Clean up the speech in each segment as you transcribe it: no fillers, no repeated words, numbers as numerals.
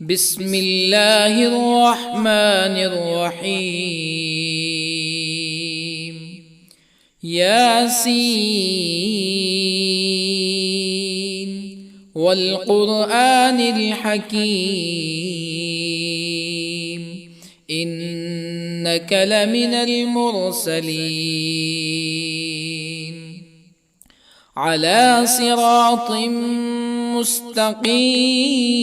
بسم الله الرحمن الرحيم. ياسين والقرآن الحكيم إنك لمن المرسلين على صراط مستقيم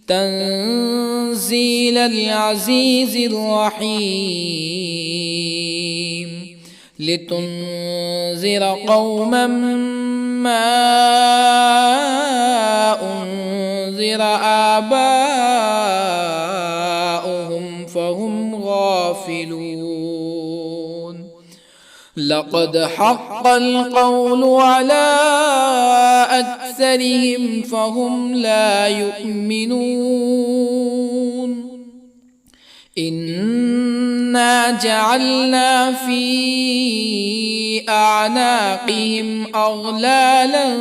تنزيل العزيز الرحيم لتنذر قوما ما أنذر آباؤهم فهم غافلون. لقد حق القول على أكثرهم فهم لا يؤمنون. إنا جعلنا في أعناقهم أغلالا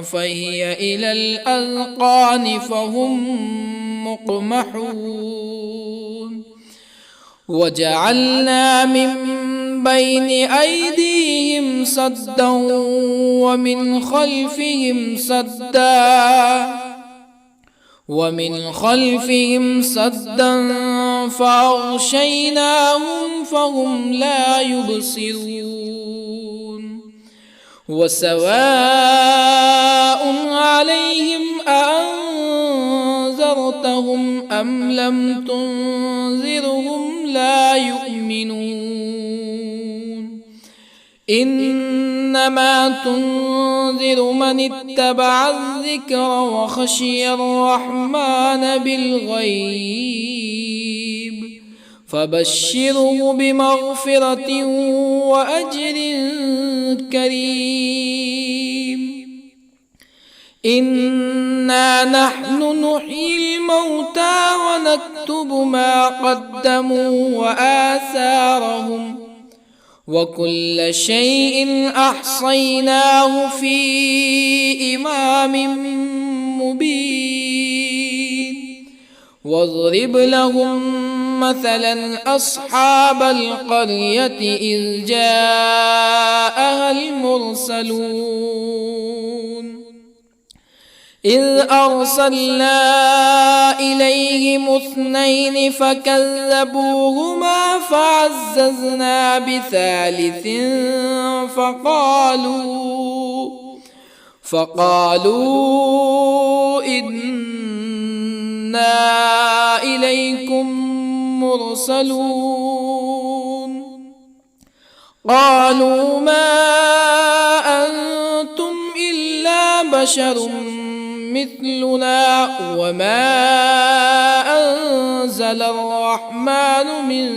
فهي إلى الأذقان فهم مقمحون. وجعلنا من بين أيديهم سدا ومن خلفهم سدا فأغشيناهم فهم لا يبصرون. وسواء عليهم أأنذرتهم أم لم تنذرهم لا يؤمنون. إنما تنذر من اتبع الذكر وخشي الرحمن بالغيب فبشره بمغفرة وأجر كريم. إنا نحن نحيي الموتى ونكتب ما قدموا وآثارهم وكل شيء أحصيناه في إمام مبين. واضرب لهم مثلا أصحاب القرية إذ جاءها المرسلون إذ أرسلنا إليهم اثنين فكذبوهما فعززنا بثالث فقالوا إنا إليكم مرسلون. قالوا ما أنتم إلا بشر مثلنا وما أنزل الرحمن من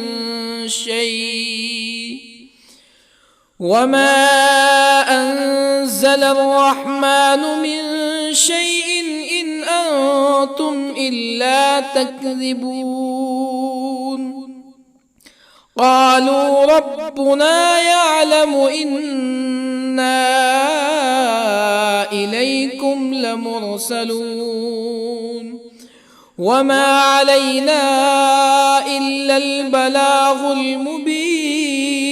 شيء إن أنتم إلا تكذبون. قالوا ربنا يعلم إنا إليكم لمرسلون وما علينا إلا البلاغ المبين.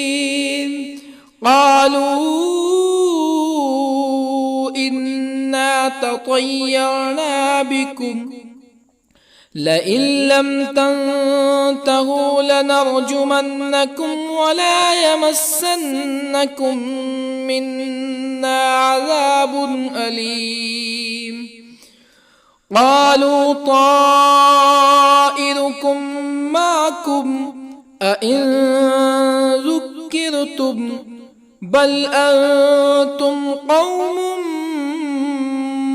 قالوا إنا تطيرنا بكم لئن لم تنتهوا لنرجمنكم ولا يمسنكم منا عذاب أليم. قالوا طائركم معكم أئن ذكرتم بل أنتم قوم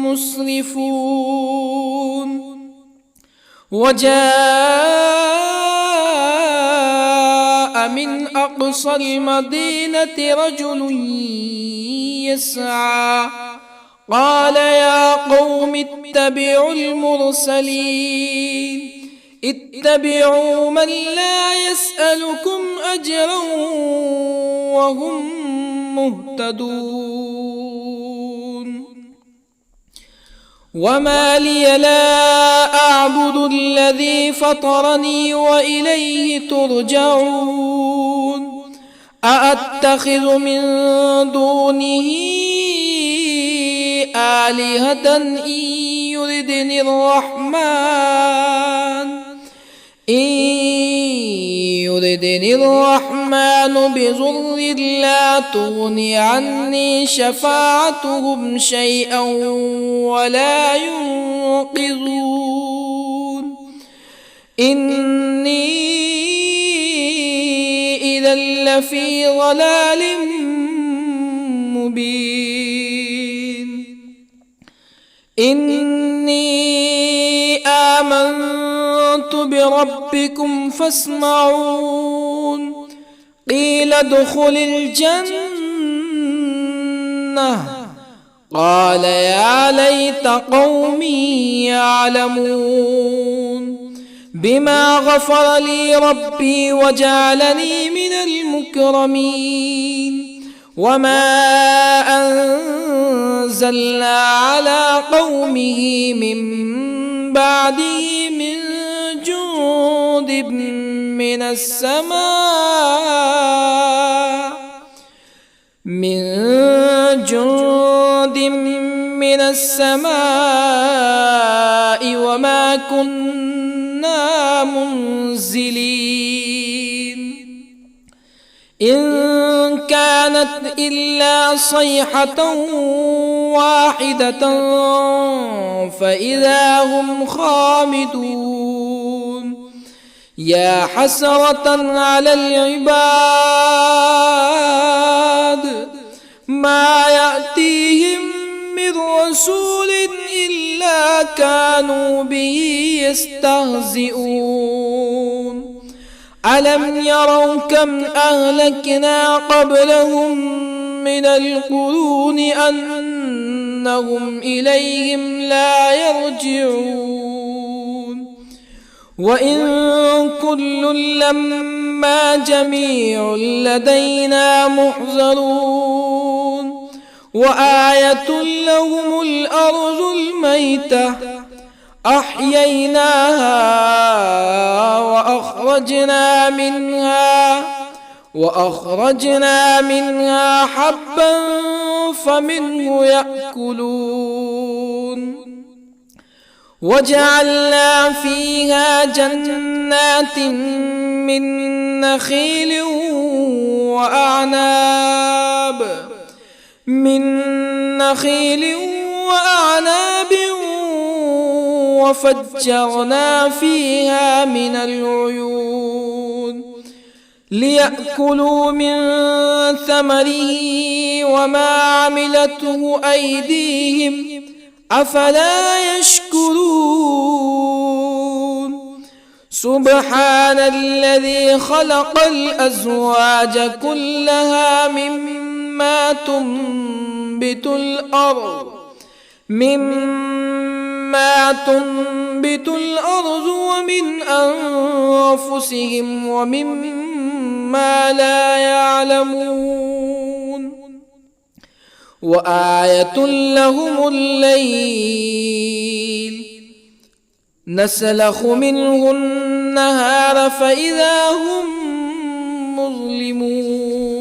مسرفون. وجاء من أقصى المدينة رجل يسعى قال يا قوم اتبعوا المرسلين اتبعوا من لا يسألكم أجرا وهم مهتدون. وما لي لا أعبد الذي فطرني وإليه ترجعون أأتخذ من دونه آلهة يردني الرحمن بضر لا تغن عني شفاعتهم شيئا ولا ينقذون إني إذا لفي ضلال مبين إني آمنت بربكم فاسمعون قيل ادخل الجنة قال يا ليت قومي يعلمون بما غفر لي ربي وجعلني من المكرمين وما أنزلنا على قومه من بعده من جند من السماء وما كنا منزلين إن كانت إلا صيحة واحدة فإذا هم خامدون يا حسرة على العباد ما يأتيهم من رسول إلا كانوا به يستهزئون ألم يروا كم أهلكنا قبلهم من القرون أنهم إليهم لا يرجعون وإن كل لما جميع لدينا محضرون وآية لهم الأرض الميتة أحييناها وأخرجنا منها حبا فمنه يأكلون وجعلنا فيها جنات من نخيل وأعناب وفجرنا فيها من العيون ليأكلوا من ثمره وما عملته أيديهم أفلا يشكرون سبحان الذي خلق الأزواج كلها مما تنبت الأرض ومن أنفسهم ومما لا يعلمون وآية لهم الليل نسلخ منه النهار فإذا هم مظلمون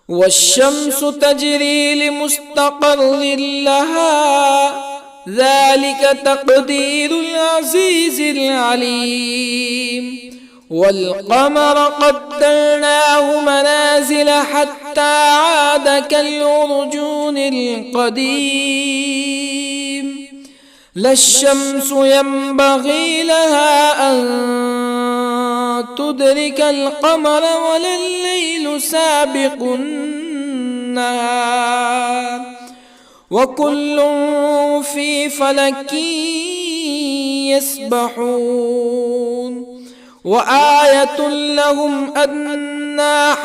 والشمس تجري لمستقر لها ذلك تقدير العزيز العليم والقمر قدرناه منازل حتى عاد كالعرجون القديم لا الشمس ينبغي لها أن تدرك القمر ولا الليل سابق النهار وكل في فلك يسبحون وآية لهم أنا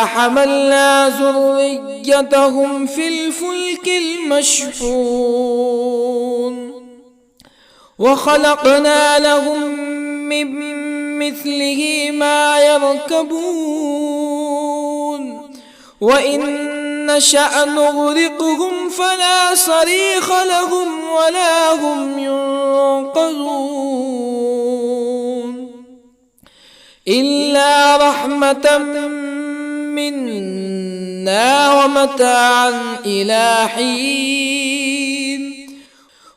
حملنا ذريتهم في الفلك المشحون وخلقنا لهم من مثله ما يركبون وإن نشأ نغرقهم فلا صريخ لهم ولا هم ينقذون إلا رحمة منا ومتاعا إلى حين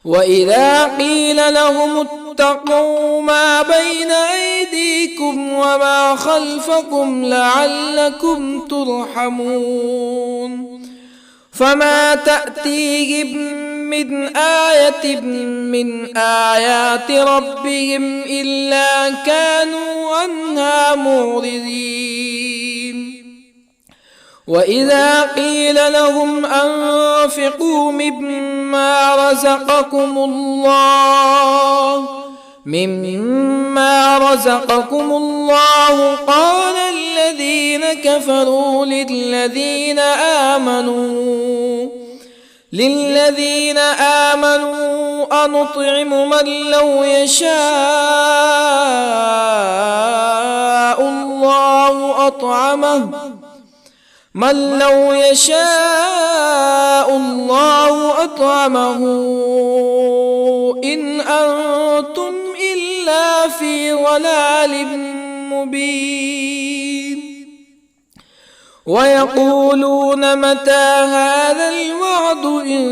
وإذا قيل لهم اتقوا ما بين أيديكم وما خلفكم لعلكم ترحمون فما تأتيهم من آية من آيات ربهم إلا كانوا عنها معرضين وإذا قيل لهم أنفقوا مما رزقكم الله قال الذين كفروا للذين آمنوا أنطعم من لو يشاء الله أطعمه إن أنتم إلا في ضلال مبين ويقولون متى هذا الوعد إن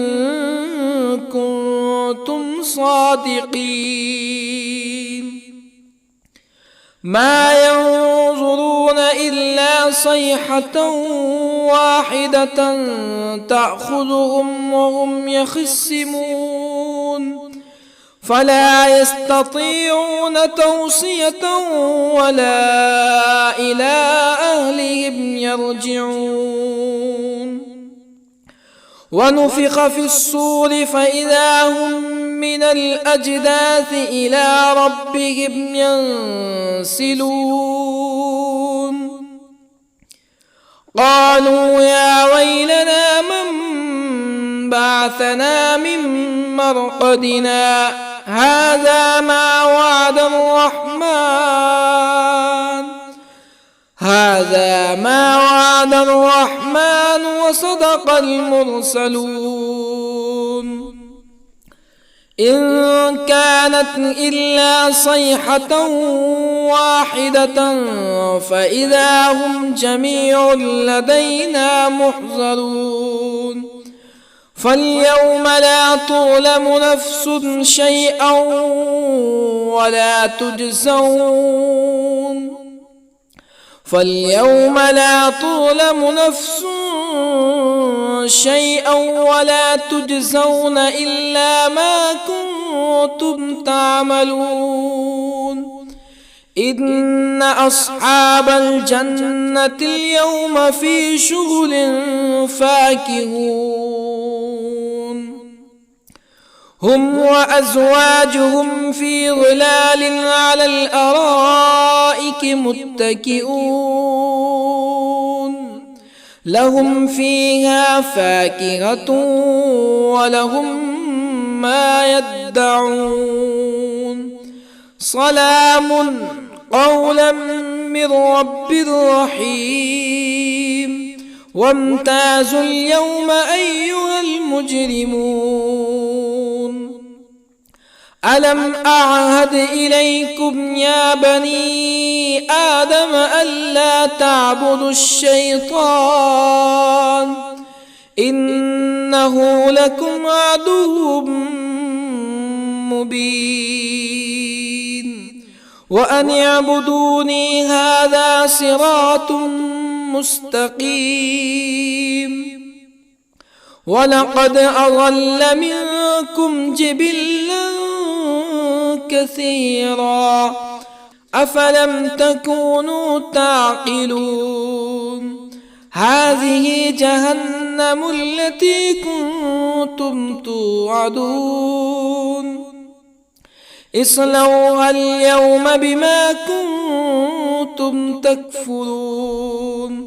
كنتم صادقين ما ينظرون إلا صيحة واحدة تأخذهم وهم يخصمون فلا يستطيعون توصية ولا إلى أهلهم يرجعون ونفخ في الصور فإذا هم من الأجداث إلى ربهم ينسلون قالوا يا ويلنا من بعثنا من مرقدنا هذا ما وعد الرحمن وصدق المرسلون إن كانت إلا صيحة واحدة فإذا هم جميع لدينا محضرون فاليوم لا تظلم نفس شيئا ولا تجزون إلا ما كنتم تعملون إن أصحاب الجنة اليوم في شغل فاكهون هم وأزواجهم في ظلال على الأرائك متكئون لهم فيها فاكهة ولهم ما يدعون سلام قولا من رب رحيم وامتازوا اليوم أيها المجرمون ألم أعهد إليكم يا بني آدم ألا تعبدوا الشيطان إنه لكم عدو مبين وأن اعبدوني هذا صراط مستقيم ولقد أضل منكم جبلا كثيرا أفلم تكونوا تعقلون هذه جهنم التي كنتم توعدون اصلوها اليوم بما كنتم تكفرون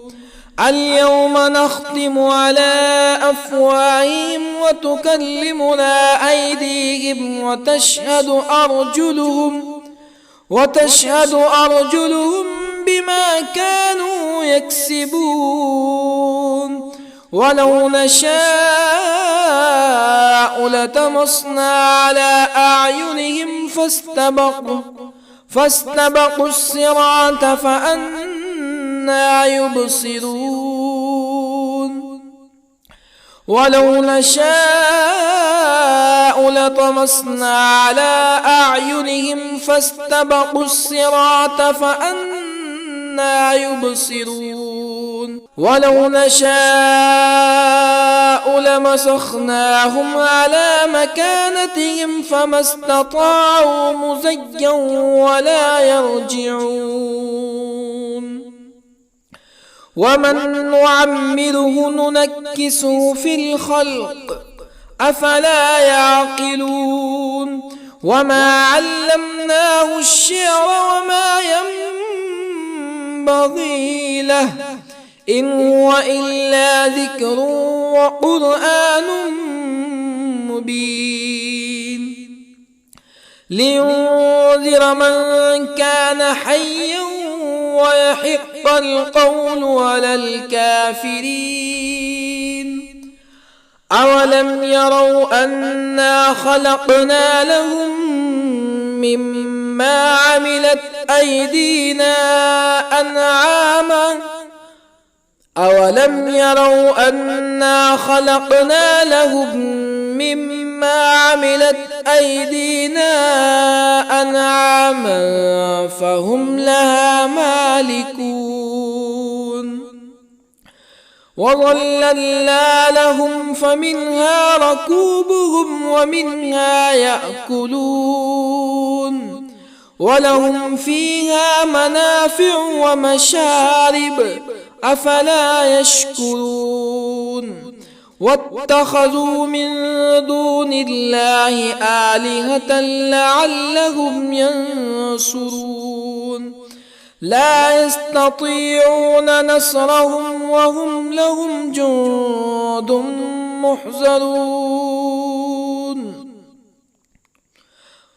اليوم نختم على أفواههم وتكلمنا أيديهم وتشهد أرجلهم بما كانوا يكسبون ولو نشاء لطمسنا على أعينهم فاستبقوا الصراط فأنى يبصرون ولو نشاء لطمسنا على أعينهم فاستبقوا الصراط فأنى يبصرون ولو نشاء لمسخناهم على مكانتهم فما استطاعوا مزيا ولا يرجعون ومن نعمره ننكسه في الخلق أفلا يعقلون وما علمناه الشعر وما ينبغي له إن هو إلا ذكر وقرآن مبين لينذر من كان حيا ويحق القول على الكافرين أولم يروا أنا خلقنا لهم مما عملت أيدينا أنعاما أولم يروا أنا خلقنا لهم مما عملت أيدينا أنعاما فهم لها مالكون وظللنا لهم فمنها ركوبهم ومنها يأكلون ولهم فيها منافع ومشارب أفلا يشكرون واتخذوا من دون الله آلهة لعلهم ينصرون لا يستطيعون نصرهم وهم لهم جند محضرون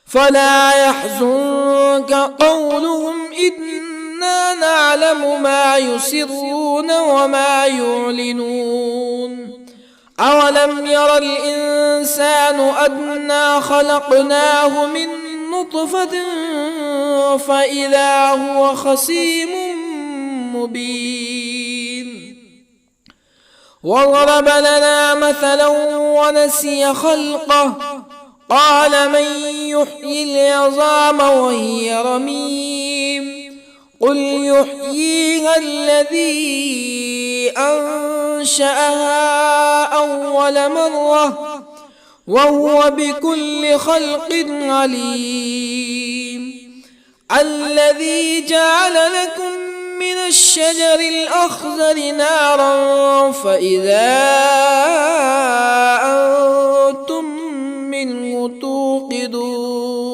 فلا يحزنك قولهم إنا نعلم ما يسرون وما يعلنون أولم ير الإنسان أنا خلقناه من نطفة فإذا هو خصيم مبين وضرب لنا مثلا ونسي خلقه قال من يحيي العظام وهي رميم قل يحييها الذي أنشأها أول مرة وهو بكل خلق عليم الذي جعل لكم من الشجر الأخضر نارا فإذا أنتم منه توقدون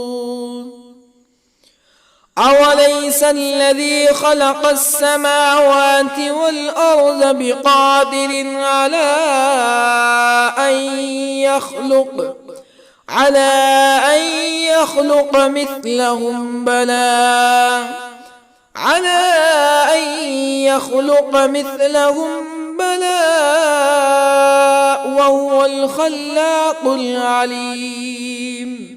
أوليس الذي خلق السماوات والأرض بقادر على أن يخلق مثلهم بلى وهو الخلاق العليم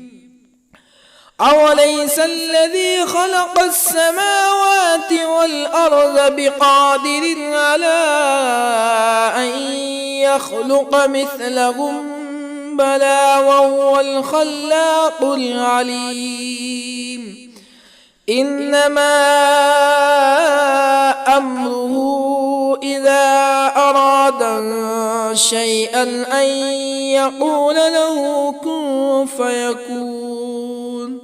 أوليس الذي خلق السماوات والأرض بقادر على أن يخلق مثلهم بلى وهو الخلاق العليم إنما أمره إذا أراد شيئا أن يقول له كن فيكون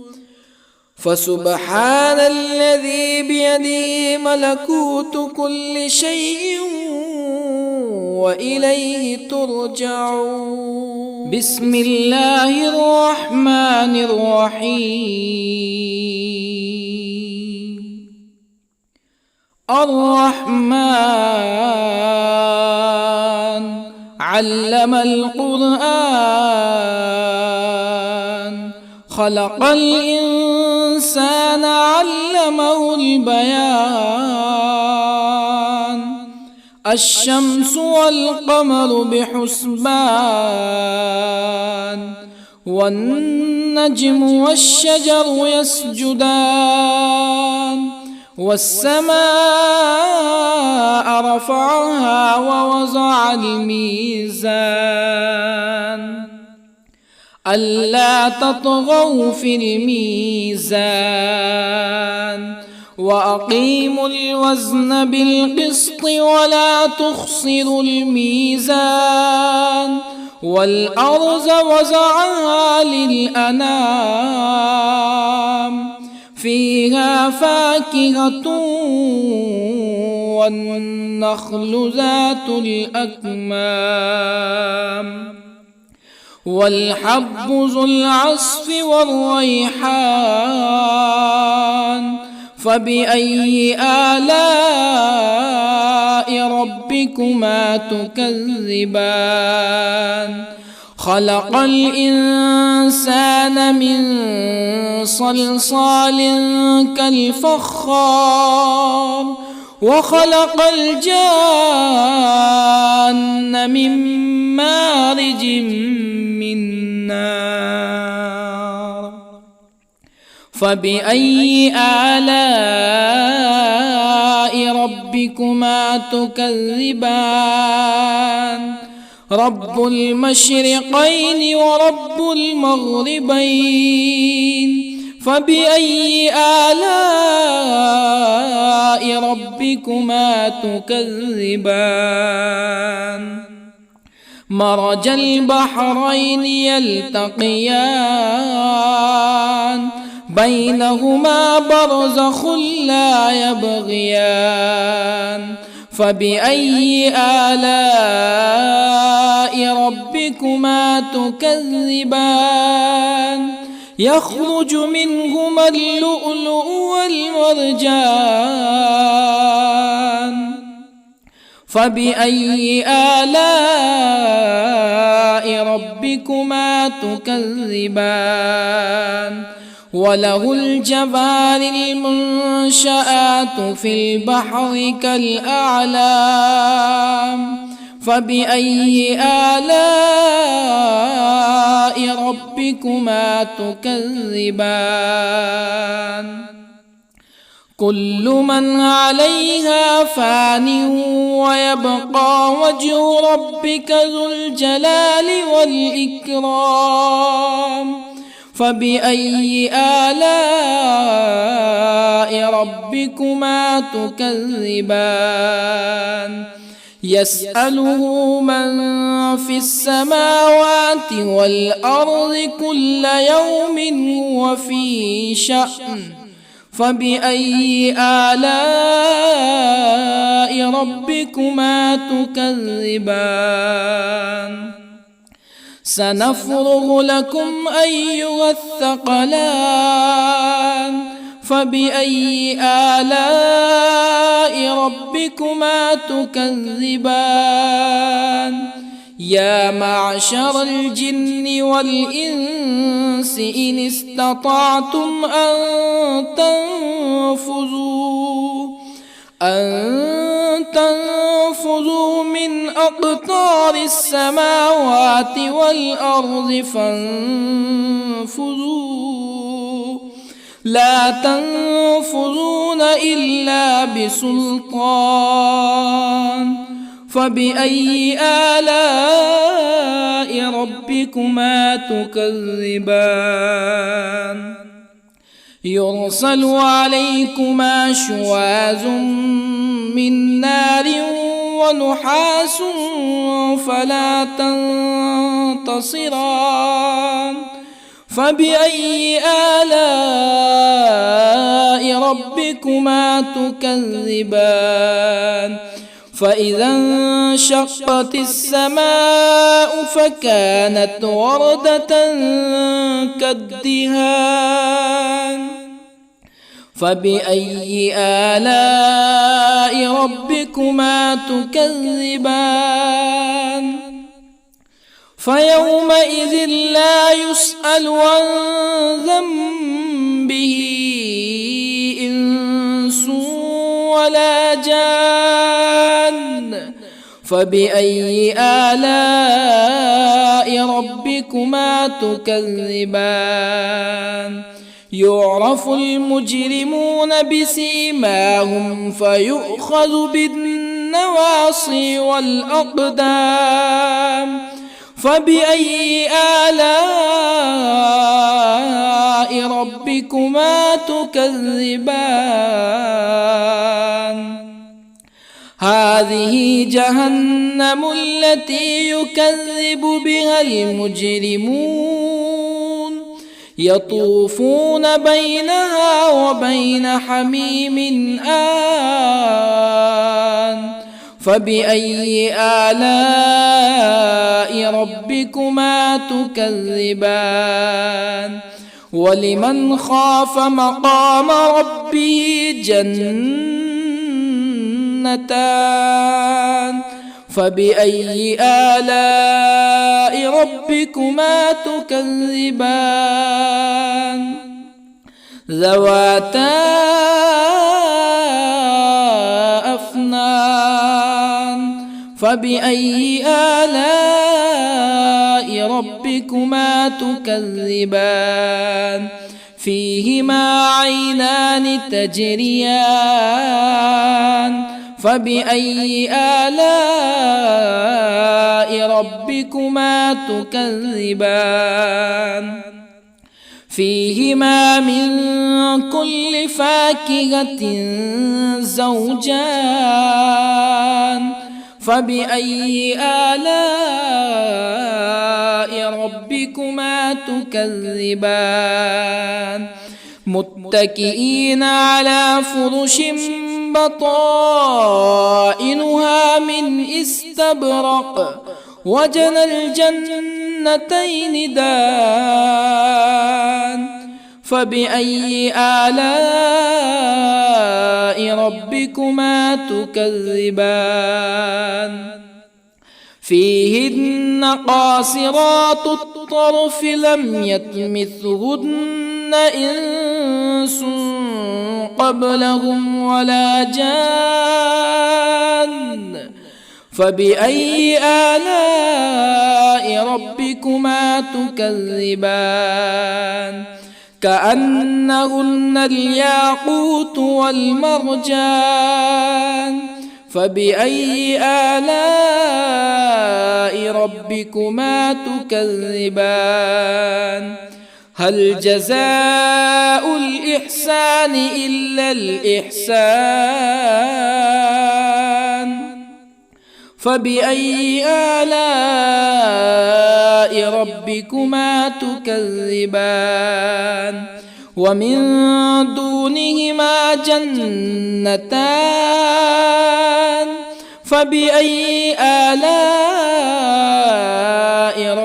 فسبحان الذي بيده ملكوت كل شيء وإليه ترجعون بسم الله الرحمن الرحيم الرحمن علم القرآن خلق الإنسان علمه البيان الشمس والقمر بحسبان والنجم والشجر يسجدان والسماء رفعها ووضع الميزان ألا تطغوا في الميزان وأقيموا الوزن بالقسط ولا تخسروا الميزان والأرض وضعها للأنام فيها فاكهة والنخل ذات الأكمام والحب ذو العصف والريحان فبأي آلاء ربكما تكذبان خلق الإنسان من صلصال كالفخار وخلق الجان من مارج من نار فبأي آلاء ربكما تكذبان رب المشرقين ورب المغربين فبأي آلاء ربكما تكذبان مرج البحرين يلتقيان بينهما برزخ لا يبغيان فبأي آلاء ربكما تكذبان يخرج منهما اللؤلؤ والمرجان فبأي آلاء ربكما تكذبان وله الجوار المنشآت في البحر كالأعلام فبأي آلاء ربكما تكذبان كل من عليها فان ويبقى وجه ربك ذو الجلال والإكرام فبأي آلاء ربكما تكذبان يسأله من في السماوات والأرض كل يوم هو في شأن فبأي آلاء ربكما تكذبان سنفرغ لكم أيها الثقلان فبأي آلاء ربكما تكذبان يا معشر الجن والإنس إن استطعتم أن تنفذوا من أقطار السماوات والأرض فانفذوا لا تنفذون إلا بسلطان فبأي آلاء ربكما تكذبان يرسل عليكما شواظ من نار ونحاس فلا تنتصران فبأي آلاء ربكما تكذبان فإذا انشقت السماء فكانت وردة كالدهان فبأي آلاء ربكما تكذبان فيومئذ لا يسأل عن ذنبه إنس ولا جان فبأي آلاء ربكما تكذبان يعرف المجرمون بسيماهم فيؤخذ بالنواصي والأقدام فبأي آلاء ربكما تكذبان هذه جهنم التي يكذب بها المجرمون يطوفون بينها وبين حميم آن فبأي آلاء ربكما تكذبان ولمن خاف مقام ربه جنتان فبأي آلاء ربكما تكذبان ذواتا أفنان فبأي آلاء ربكما تكذبان فيهما عينان تجريان فبأي آلاء ربكما تكذبان فيهما من كل فاكهة زوجان فبأي آلاء ربكما تكذبان متكئين على فرش بطائنها من استبرق وجنى الجنتين دان فبأي آلاء ربكما تكذبان فيهن قاصرات الطرف لم يطمثهن إنس قبلهم ولا جان فبأي آلاء ربكما تكذبان كأنهن الياقوت والمرجان فبأي آلاء ربكما تكذبان هل جزاء الإحسان إلا الإحسان فبأي آلاء ربكما تكذبان ومن دونهما جنتان فبأي آلاء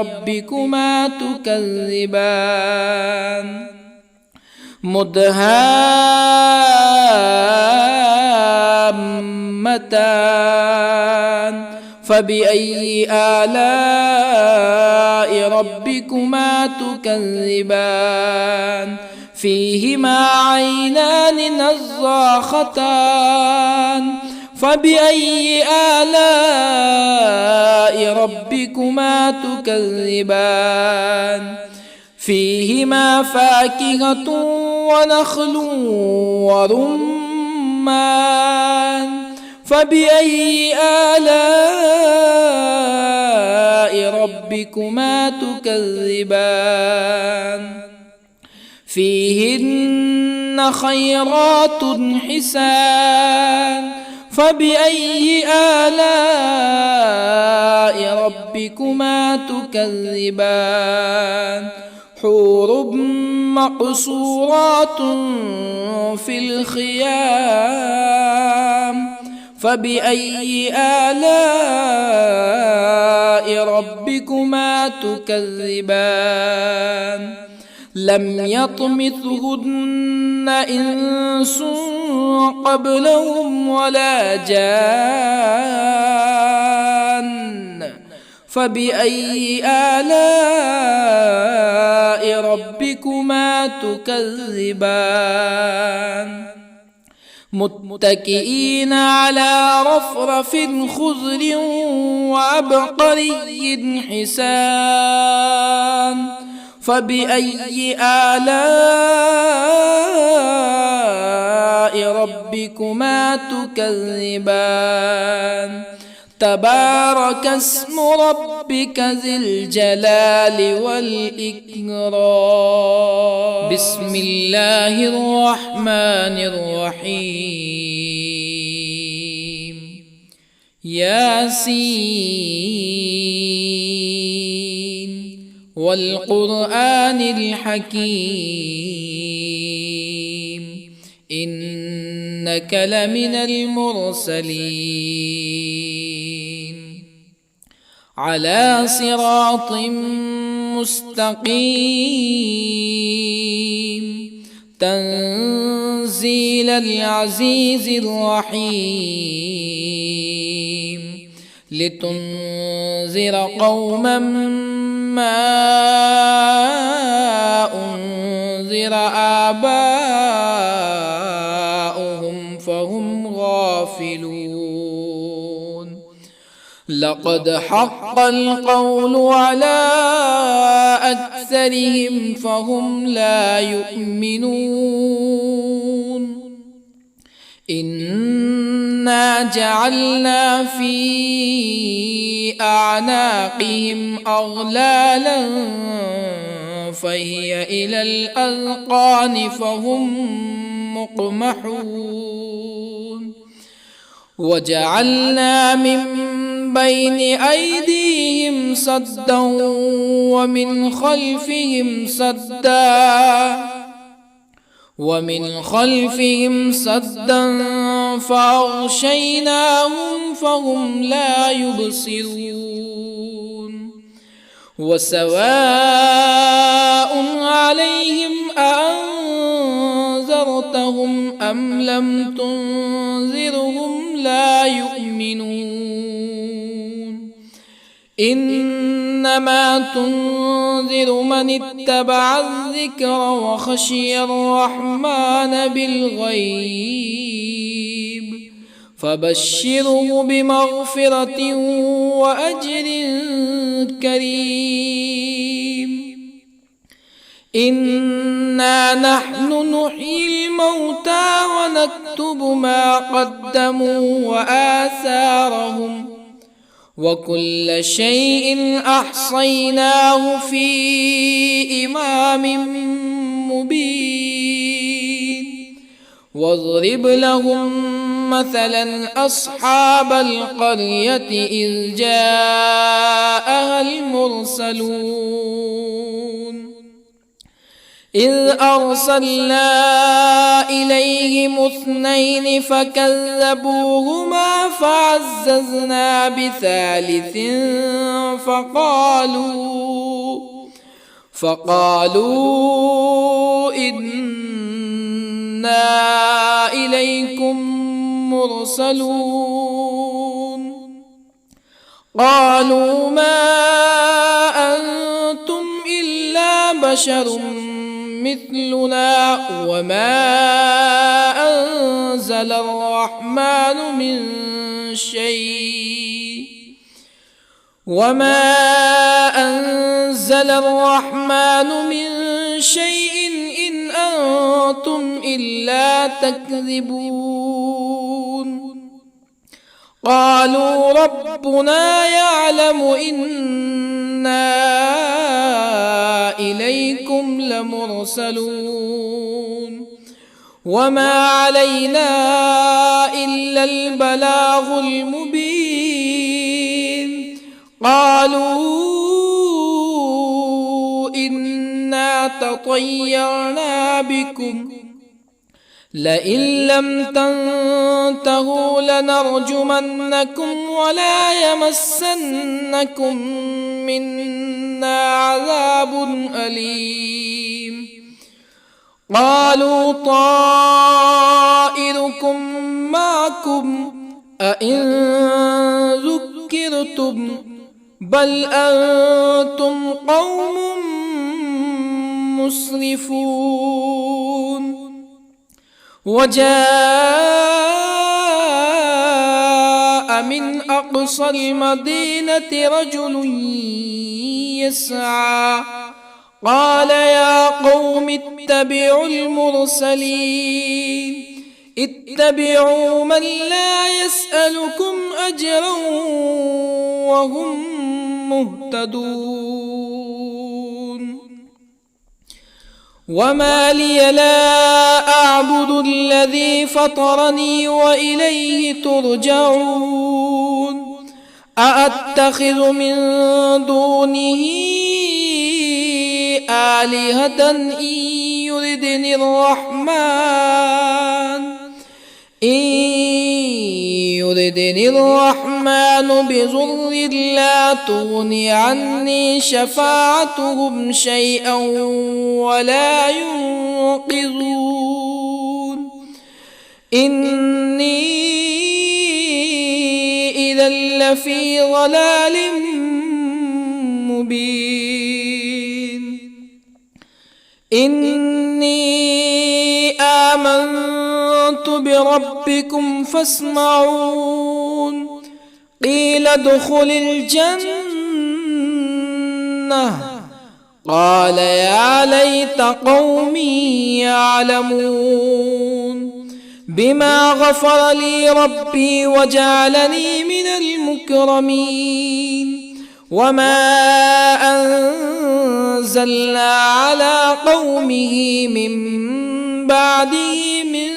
ربكما تكذبان مدهامتان فبأي آلاء ربكما تكذبان فيهما عينان نضاختان فبأي آلاء ربكما تكذبان فيهما فاكهة ونخل ورمان فبأي آلاء ربكما تكذبان فيهن خيرات حسان فبأي آلاء ربكما تكذبان حور مقصورات في الخيام فبأي آلاء ربكما تكذبان لم يطمثهن إنس قبلهم ولا جان فبأي آلاء ربكما تكذبان متكئين على رفرف خضر وعبقري حسان فبأي آلاء ربكما تكذبان تبارك اسم ربك ذي الجلال والإكرام بسم الله الرحمن الرحيم ياسين والقرآن الحكيم إنك لمن المرسلين على صراط مستقيم تنزيل العزيز الرحيم لتنذر قوما ما أنذر آباؤهم فهم غافلون لقد حق القول على أكثرهم فهم لا يؤمنون إنا جعلنا في أعناقهم أغلالا فهي إلى الأذقان فهم مقمحون وجعلنا من بين أيديهم سدا ومن خلفهم سدا فأغشيناهم فهم لا يبصرون وسواء عليهم أأنذرتهم أم لم تنذرهم لا يؤمنون إنما تنذر من اتبع الذكر وخشي الرحمن بالغيب فبشره بمغفرة وأجر كريم إنا نحن نحيي الموتى ونكتب ما قدموا وآثارهم وكل شيء أحصيناه في إمام مبين واضرب لهم مثلا أصحاب القرية إذ جاءها المرسلون إذ أرسلنا إليهم اثنين فكذبوهما فعززنا بثالث فقالوا إنا إليكم مرسلون قالوا ما أنتم إلا بشر مثلنا وما أنزل الرحمن من شيء إن أنتم إلا تكذبون قالوا ربنا يعلم إنا إليكم لمرسلون وما علينا إلا البلاغ المبين قالوا إنا تطيرنا بكم لئن لم تنتهوا لنرجمنكم ولا يمسنكم منا عذاب أليم قالوا طائركم معكم أئن ذكرتم بل أنتم قوم مسرفون وجاء من أقصى المدينة رجل يسعى قال يا قوم اتبعوا المرسلين اتبعوا من لا يسألكم أجرا وهم مهتدون وما لي لا أعبد الذي فطرني وإليه ترجعون أأتخذ من دونه آلهة إن يردني الرحمن بضر لا تغني عني شفاعتهم شيئا ولا ينقذون إني إذا لفي ضلال مبين إني آمنت بربكم فاسمعون قيل ادخل الجنة قال يا ليت قومي يعلمون بما غفر لي ربي وجعلني من المكرمين وما أنزلنا على قومه من بعده من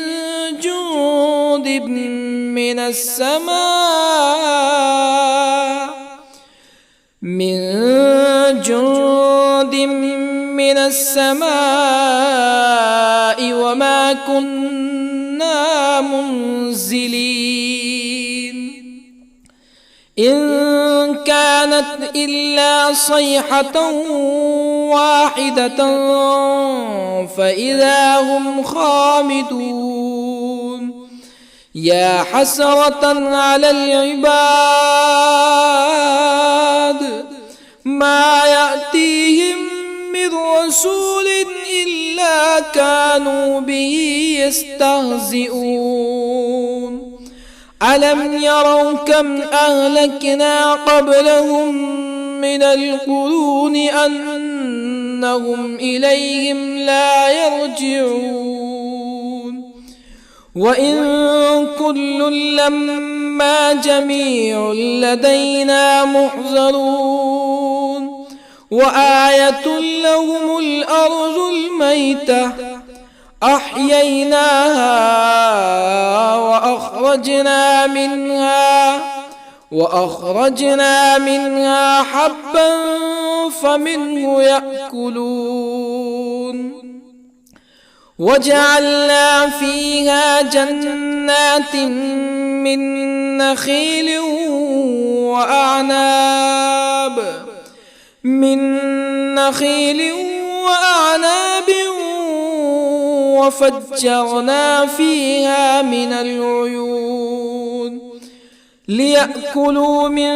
جند من السماء وما كنا منزلين إن كانت إلا صيحة واحدة فإذا هم خامدون يا حسرة على العباد ما يأتيهم من رسول إلا كانوا به يستهزئون ألم يروا كم أهلكنا قبلهم من القرون أنهم إليهم لا يرجعون وإن كل لما جميع لدينا محضرون وآية لهم الأرض الميتة أحييناها وأخرجنا منها حبا فمنه يأكلون وجعلنا فيها جنات من نخيل وأعناب وفجرنا فيها من العيون ليأكلوا من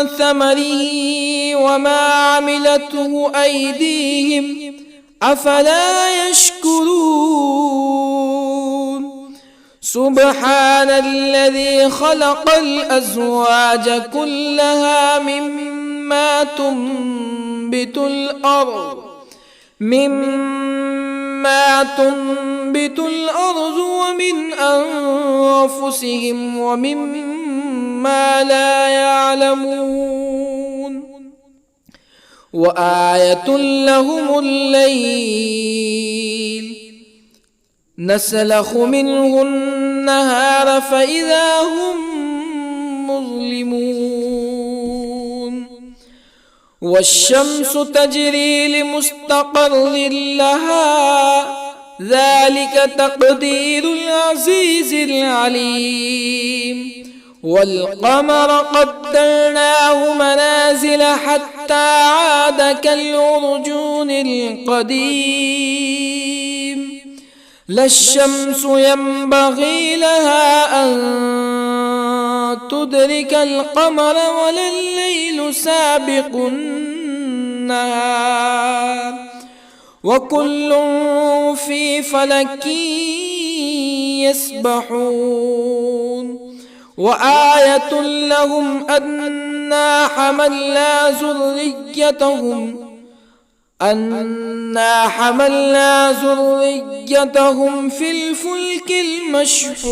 ثمره وما عملته أيديهم أفلا يشكرون سبحان الذي خلق الأزواج كلها مما تنبت الأرض ومن أنفسهم ومما لا يعلمون وآية لهم الليل نسلخ منه النهار فإذا هم مظلمون والشمس تجري لمستقر لها ذلك تقدير العزيز العليم والقمر قدرناه منازل حتى عاد كالعرجون القديم لا الشمس ينبغي لها أن تدرك القمر ولا الليل سابق النهار وكل في فلك يسبحون وآية لهم أنا حملنا ذريتهم في الفلك المشحون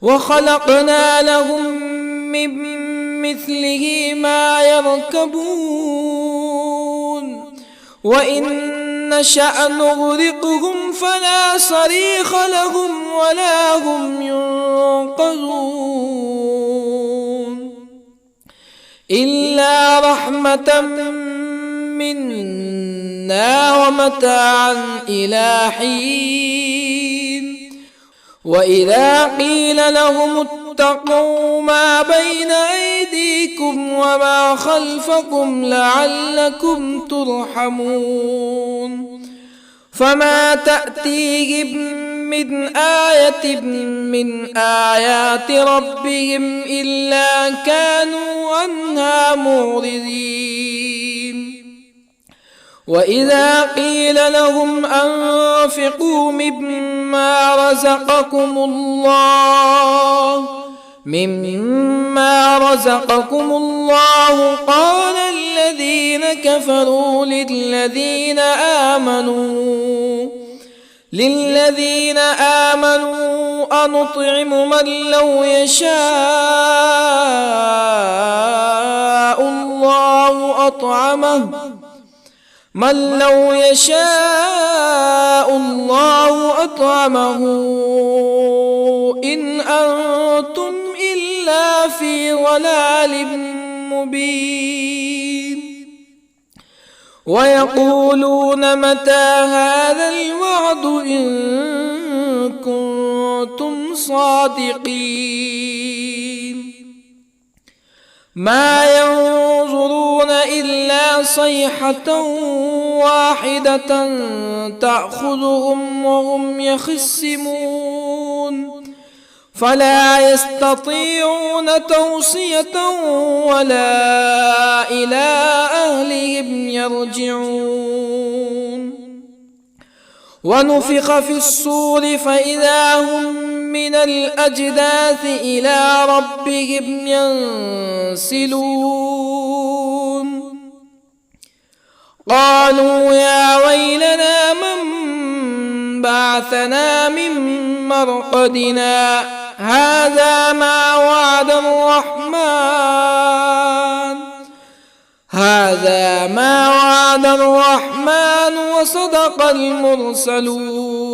وخلقنا لهم من مثله ما يركبون وإن نشأ نغرقهم فلا صريخ لهم ولا هم ينقذون إلا رحمة منا ومتاعا إلى حين وإذا قيل لهم اتقوا ما بين أيديكم وما خلفكم لعلكم ترحمون فما تأتيهم من آية من آيات ربهم إلا كانوا عنها معرضين وإذا قيل لهم أنفقوا مما رزقكم الله قال الذين كفروا للذين آمنوا أنطعم من لو يشاء الله أطعمه إن أنتم إلا في ضلال مبين ويقولون متى هذا الوعد إن كنتم صادقين ما ينظرون إلا صيحة واحدة تأخذهم وهم يخصمون فلا يستطيعون توصية ولا إلى أهلهم يرجعون ونفخ في الصور فإذا هم من الأجداث إلى ربهم ينسلون قالوا يا ويلنا من بعثنا من مرقدنا هذا ما وعد الرحمن وصدق المرسلون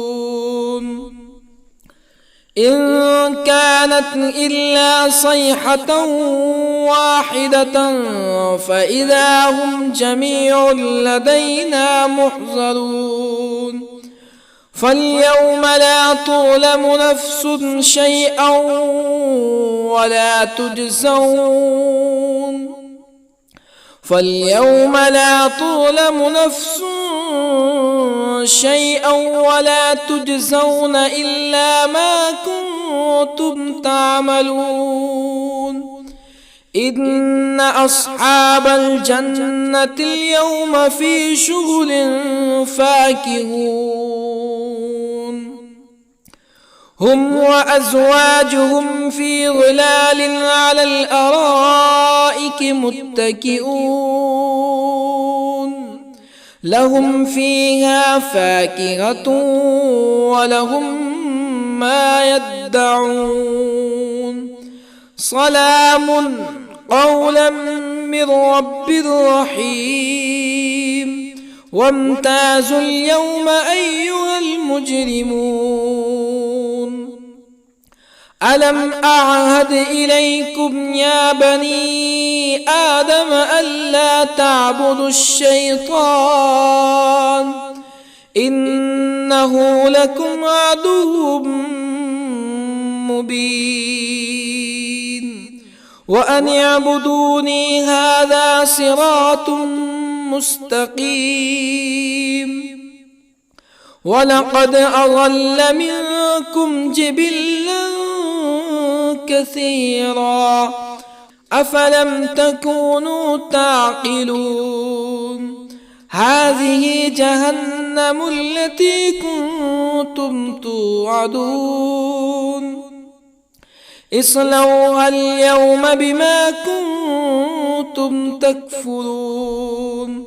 إن كانت إلا صيحة واحدة فإذا هم جميع لدينا محضرون فاليوم لا تظلم نفس شيئا ولا تجزون إلا ما كنتم تعملون إن أصحاب الجنة اليوم في شغل فاكهون هم وأزواجهم في ظلال على الأرائك متكئون لهم فيها فاكهة ولهم ما يدعون سلام قولا من رب رحيم وامتازوا اليوم أيها المجرمون ألم أعهد إليكم يا بني آدم ألا تعبدوا الشيطان إنه لكم عدو مبين وأن اعبدوني هذا صراط مستقيم ولقد أضل منكم جبلا كثيرا أفلم تكونوا تعقلون هذه جهنم التي كنتم توعدون اصلوها اليوم بما كنتم تكفرون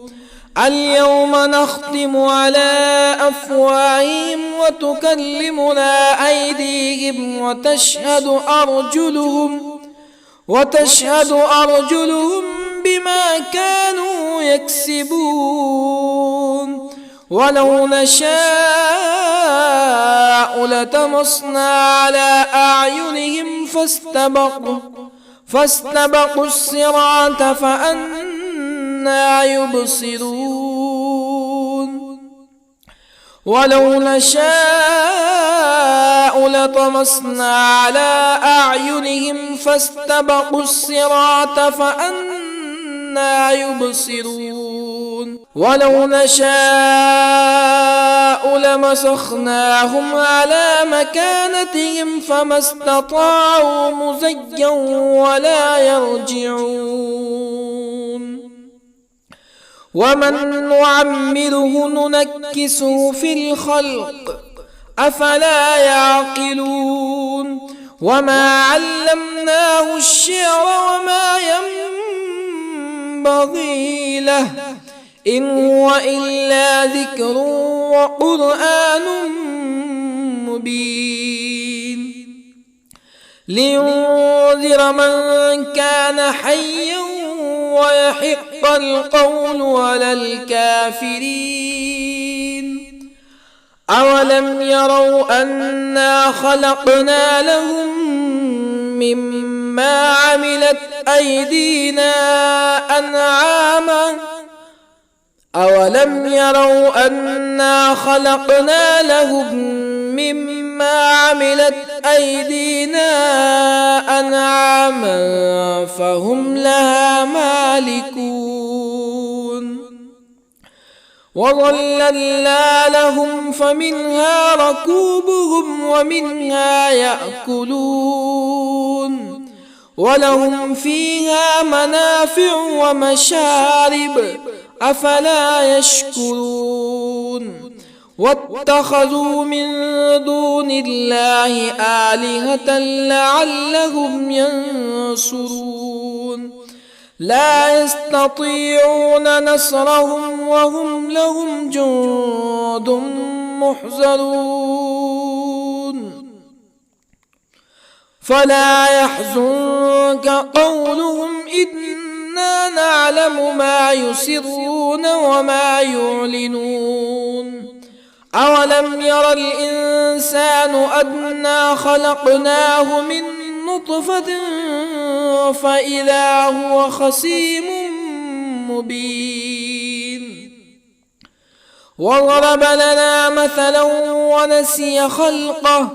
اليوم نختم على أفواههم وتكلمنا أيديهم وتشهد أرجلهم بما كانوا يكسبون ولو نشاء لطمسنا على أعينهم فاستبقوا الصراط فأنى يبصرون ولو نشاء لطمسنا على أعينهم فاستبقوا الصراط فأنى يبصرون ولو نشاء لمسخناهم على مكانتهم فما استطاعوا مزيا ولا يرجعون ومن نعمره ننكسه في الخلق أفلا يعقلون وما علمناه الشعر وما ينبغي له إن هو إلا ذكر وقرآن مبين لينذر من كان حيا ويحق القول على الكافرين أولم يروا أنا خلقنا لهم مما عملت أيدينا أنعاما فهم لها مالكون وظللنا لهم فمنها ركوبهم ومنها يأكلون ولهم فيها منافع ومشارب أفلا يشكرون واتخذوا من دون الله آلهة لعلهم ينصرون لا يستطيعون نصرهم وهم لهم جند محضرون فلا يحزنك قولهم إنا نعلم ما يسرون وما يعلنون أولم ير الإنسان أنا خلقناه من نطفة فإذا هو خصيم مبين وضرب لنا مثلا ونسي خلقه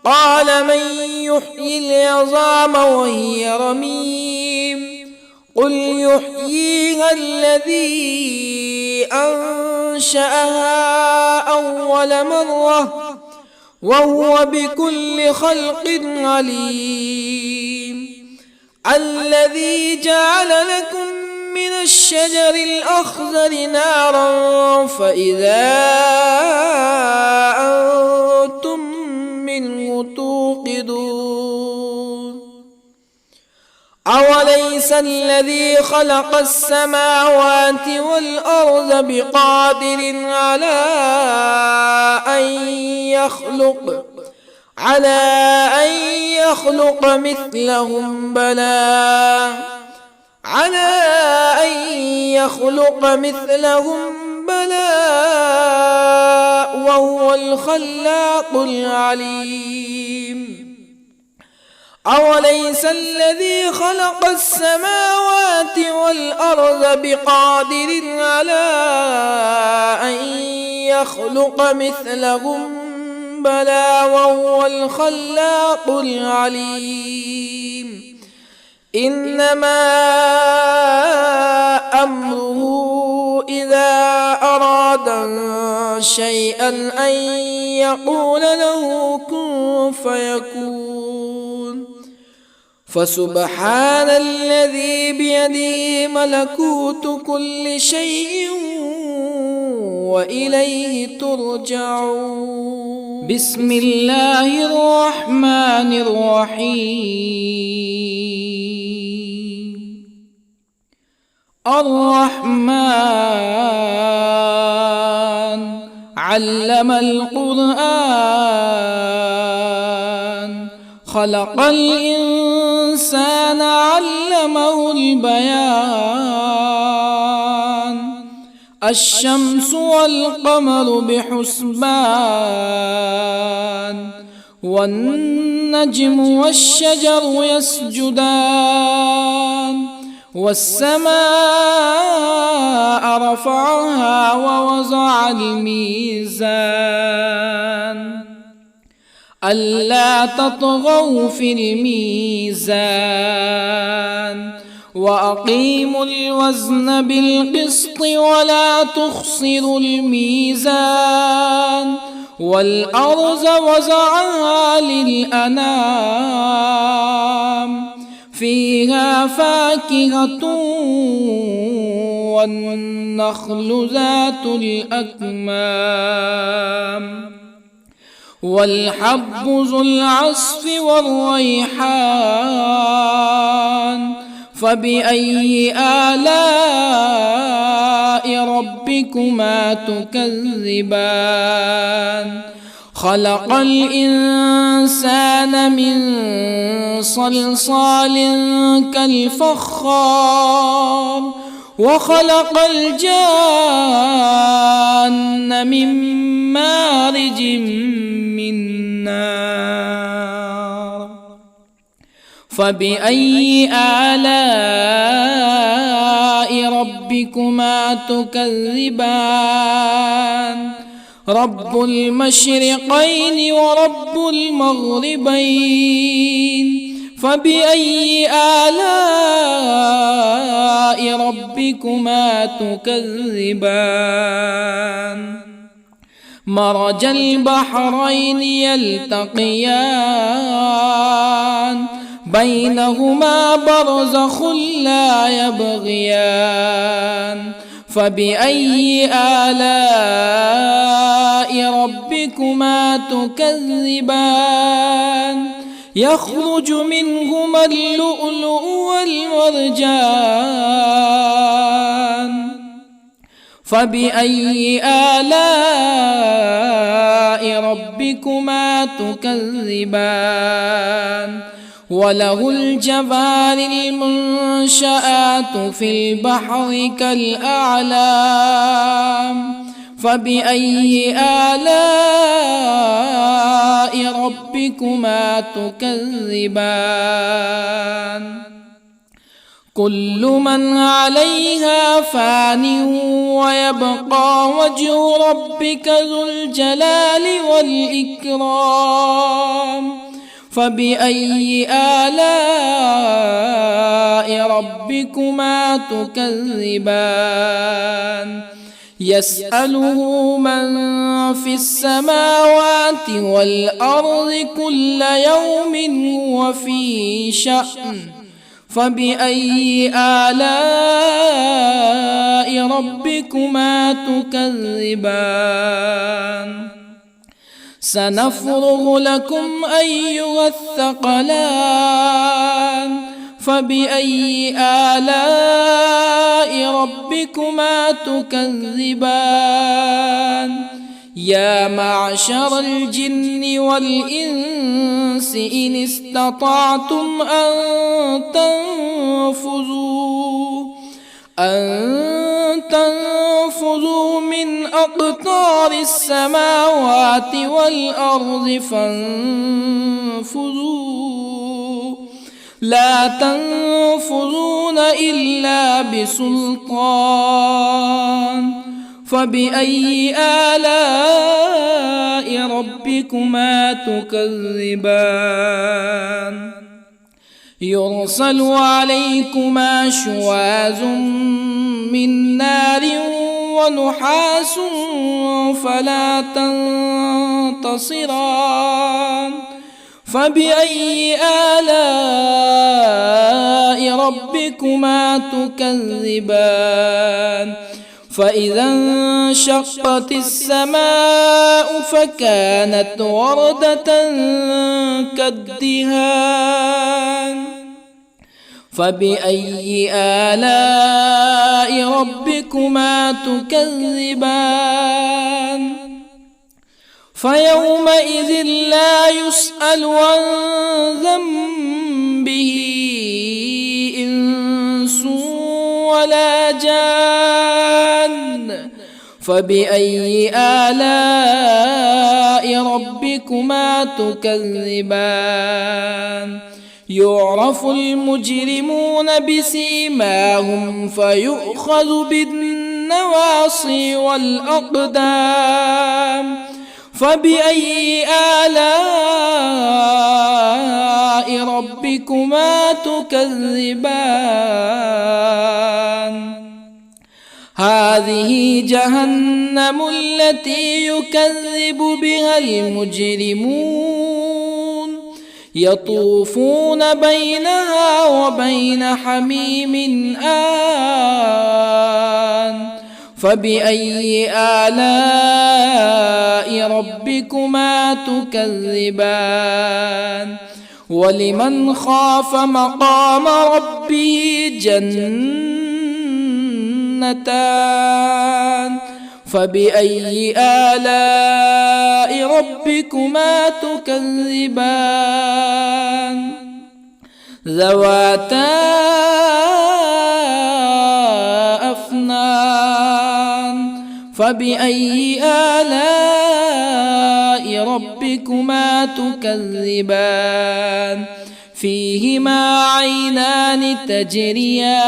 قال من يحيي العظام وهي رميم قل يحييها الذي أنشأها أول مرة وهو بكل خلق عليم الذي جعل لكم من الشجر الأخضر نارا فإذا أنتم منه توقدون أوليس الذي خلق السماوات والأرض بقادر على أن يخلق مثلهم بلى وهو الخلاق العليم أوليس الذي خلق السماوات والأرض بقادر على أن يخلق مثلهم بلى وهو الخلاق العليم إنما أمره إذا أراد شيئا أن يقول له كن فيكون فسبحان الذي بيده ملكوت كل شيء وإليه ترجعون. بسم الله الرحمن الرحيم. الرحمن علم القرآن، خلق الإنسان علمه البيان. الشمس والقمر بحسبان، والنجم والشجر يسجدان. والسماء رفعها ووضع الميزان، ألا تطغوا في الميزان. وأقيموا الوزن بالقسط ولا تخسروا الميزان. والأرض وضعها للأنام، فيها فاكهة والنخل ذات الأكمام، والحب ذو العصف والريحان. فبأي آلاء ربكما تكذبان؟ خلق الإنسان من صلصال كالفخار، وخلق الجان من مارج من نار. فبأي آلاء ربكما تكذبان؟ رب المشرقين ورب المغربين. فبأي آلاء ربكما تكذبان؟ مرج البحرين يلتقيان، بينهما برزخ لا يبغيان. فبأي آلاء ربكما تكذبان؟ يخرج منهما اللؤلؤ والمرجان. فبأي آلاء ربكما تكذبان؟ وله الجوار المنشآت في البحر كالأعلام. فبأي آلاء ربكما تكذبان؟ كل من عليها فان، ويبقى وجه ربك ذو الجلال والإكرام. فبأي آلاء ربكما تكذبان؟ يسأله من في السماوات والأرض كل يوم هو في شأن. فبأي آلاء ربكما تكذبان؟ سنفرغ لكم أيها الثقلان. فبأي آلاء ربكما تكذبان؟ يا معشر الجن والإنس إن استطعتم أن تنفذوا من أقطار السماوات والأرض فانفذوا، لا تنفذون إلا بسلطان. فبأي آلاء ربكما تكذبان؟ يرسل عليكما شواظ من نار ونحاس فلا تنتصران. فبأي آلاء ربكما تكذبان فإذا انشقت السماء فكانت وردة كالدهان فبأي آلاء ربكما تكذبان فيومئذ لا يسأل عن ذنبه إنس ولا جان فبأي آلاء ربكما تكذبان يعرف المجرمون بسيماهم فيؤخذ بالنواصي والأقدام فبأي آلاء ربكما تكذبان هذه جهنم التي يكذب بها المجرمون يطوفون بينها وبين حميم آن فبأي آلاء ربكما تكذبان ولمن خاف مقام ربه جنتان فبأي آلاء ربكما تكذبان ذواتا أفنان فبأي آلاء ربكما تكذبان فيهما عينان تجريان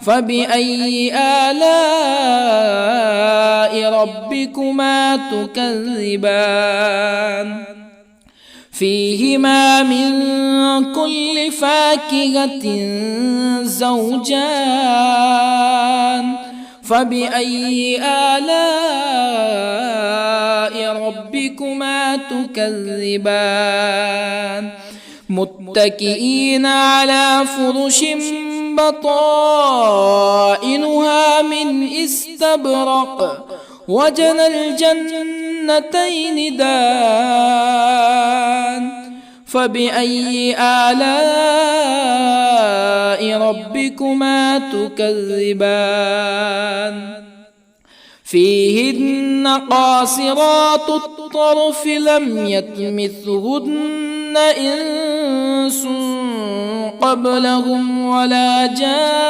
فبأي آلاء ربكما تكذبان فيهما من كل فاكهة زوجان فبأي آلاء ربكما تكذبان متكئين على فرش بطائنها من استبرق وجنى الجنتين دان فبأي آلاء ربكما تكذبان فيهن قاصرات الطرف لم يطمثهن إنس قبلهم ولا جان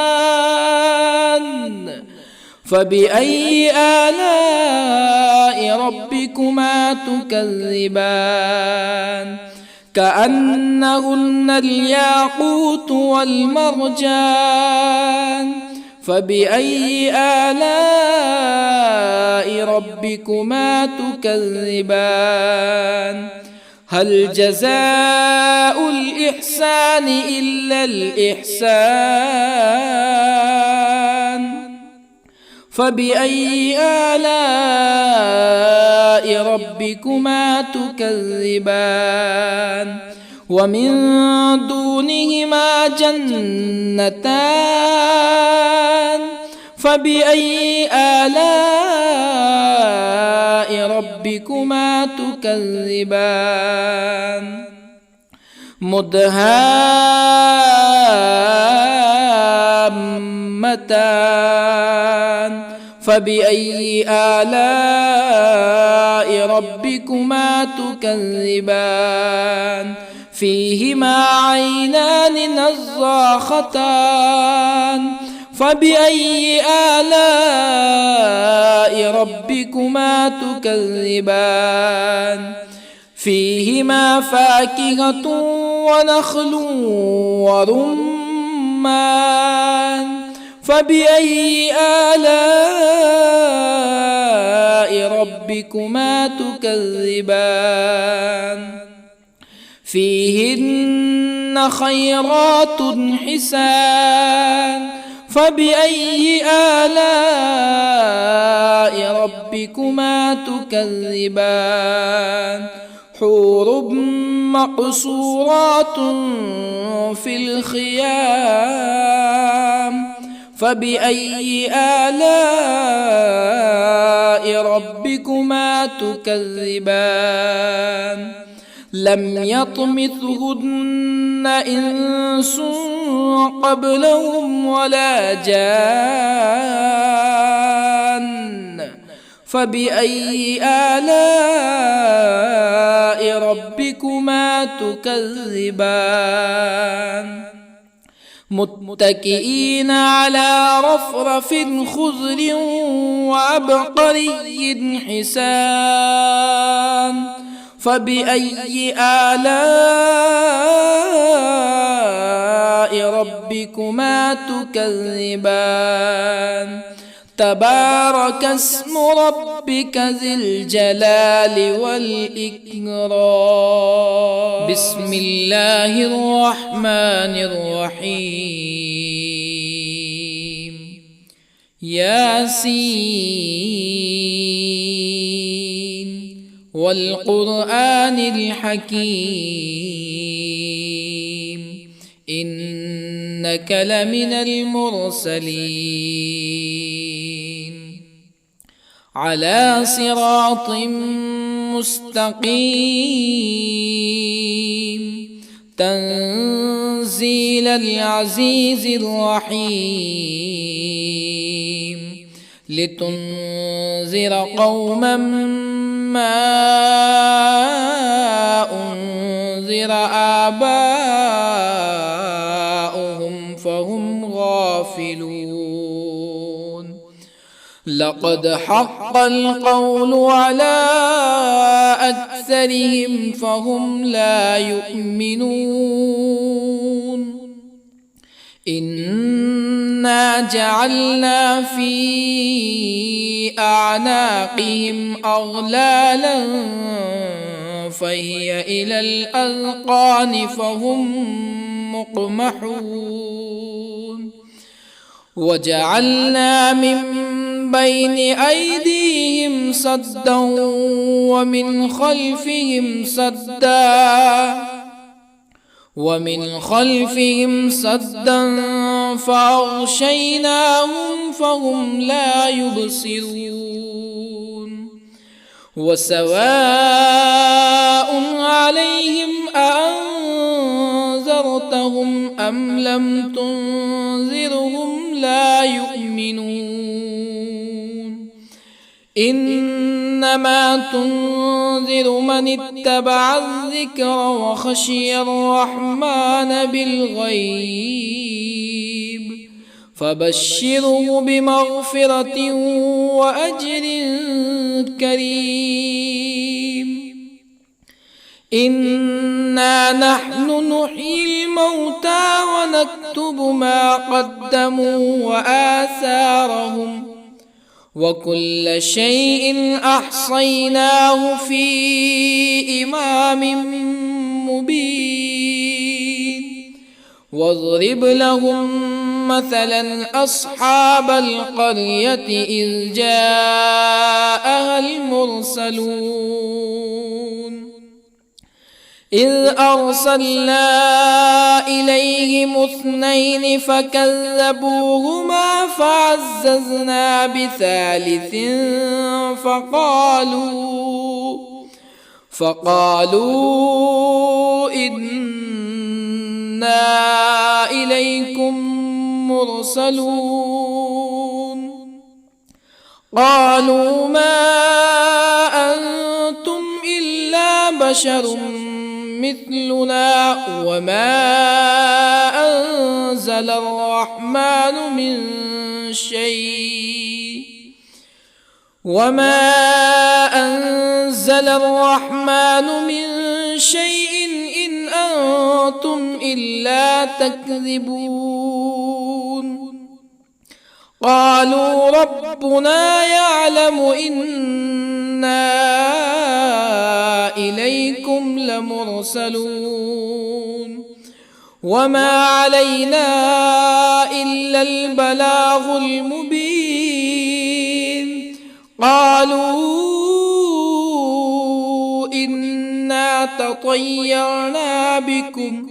فبأي آلاء ربكما تكذبان كأنهن الياقوت والمرجان فبأي آلاء ربكما تكذبان هل جزاء الإحسان إلا الإحسان فبأي آلاء ربكما تكذبان ومن دونهما جنتان فبأي آلاء ربكما تكذبان مدهامتان فبأي آلاء ربكما تكذبان فيهما عينان نضاختان فبأي آلاء ربكما تكذبان فيهما فاكهة ونخل ورمان فبأي آلاء ربكما تكذبان فيهن خيرات حسان فبأي آلاء ربكما تكذبان حور مقصورات في الخيام فبأي آلاء ربكما تكذبان لم يطمثهن إنس قبلهم ولا جان فبأي آلاء ربكما تكذبان متكئين على رفرف خضر وعبقري حسان فبأي آلاء ربكما تكذبان تبارك اسم ربك ذي الجلال والإكرام بسم الله الرحمن الرحيم ياسين والقرآن الحكيم إنك لمن المرسلين على صراط مستقيم تنزيل العزيز الرحيم لتنذر قوما ما أنذر آباؤهم فهم غافلون لقد حق القول على أكثرهم فهم لا يؤمنون إنا جعلنا في أعناقهم أغلالا فهي إلى الأذقان فهم مقمحون وجعلنا من بين أيديهم سدا ومن خلفهم سدا فأغشيناهم فهم لا يبصرون وسواء عليهم أأنذرتهم أم لم تنذرهم لا يؤمنون إنما تنذر من اتبع الذكر وخشي الرحمن بالغيب فبشره بمغفرة وأجر كريم إنا نحن نحيي الموتى ونكتب ما قدموا وآثارهم وكل شيء أحصيناه في إمام مبين واضرب لهم مثلا أصحاب القرية إذ جاءها المرسلون إذ أرسلنا إليهم اثنين فكذبوهما فعززنا بثالث فقالوا إنا إليكم مرسلون قالوا ما أنتم إلا بشر مثلنا وما أنزل الرحمن من شيء إن أنتم إلا تكذبون قالوا ربنا يعلم إنا إليكم لمرسلون وما علينا إلا البلاغ المبين قالوا إنا تطيرنا بكم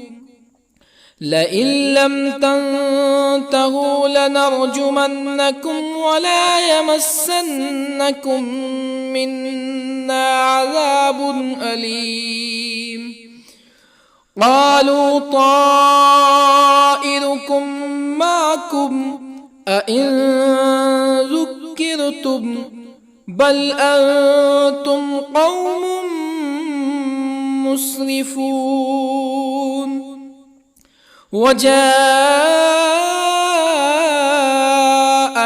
لئن لم تنتهوا لنرجمنكم ولا يمسنكم منا عذاب أليم قالوا طائركم معكم أئن ذكرتم بل أنتم قوم مسرفون وجاء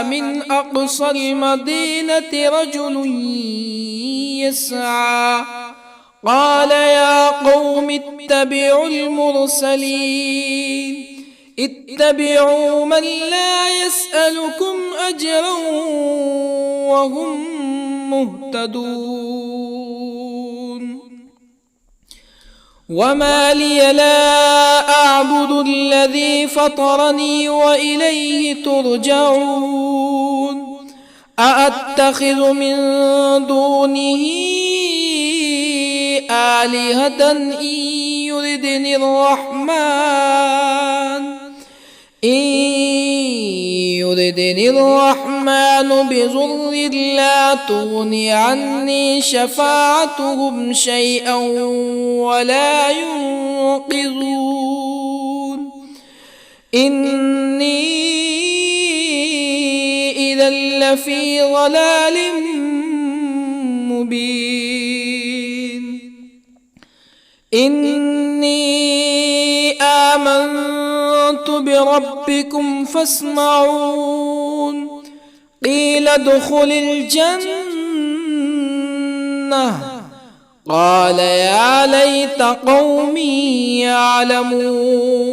من أقصى المدينة رجل يسعى قال يا قوم اتبعوا المرسلين اتبعوا من لا يسألكم أجرا وهم مهتدون وما لي لا أعبد الذي فطرني وإليه ترجعون أأتخذ من دونه آلهة إن يردني الرحمن بضر لا تغني عني شفاعتهم شيئا ولا ينقذون إني إذا لفي ضلال مبين إني آمنت بربكم فاسمعون قيل ادخل الجنة قال يا ليت قومي يعلمون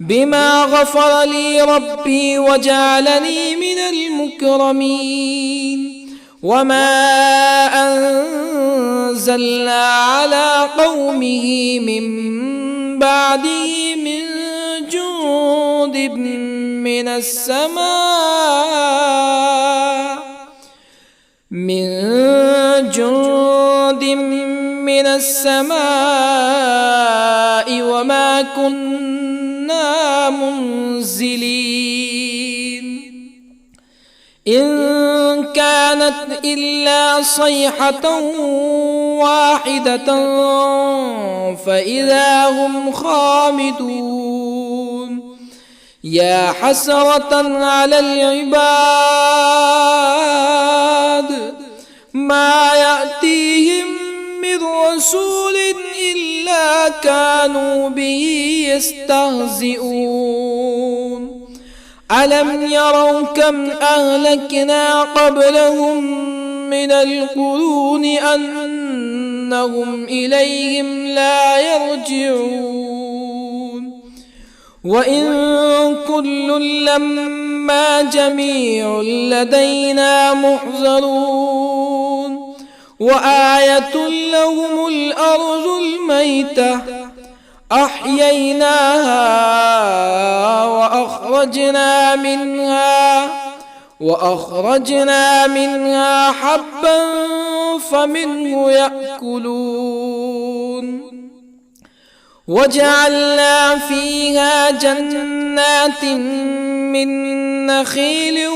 بما غفر لي ربي وجعلني من المكرمين وما أنزلنا على قومه من بعده من جند من السماء وما كنا منزلين إن كانت إلا صيحة واحدة فإذا هم خامدون يا حسرة على العباد ما يأتيهم من رسول إلا كانوا به يستهزئون ألم يروا كم أهلكنا قبلهم من القرون أنهم إليهم لا يرجعون وإن كل لما جميع لدينا محضرون وآية لهم الأرض الميتة أحييناها وأخرجنا منها حبا فمنه يأكلون وجعلنا فيها جنات من نخيل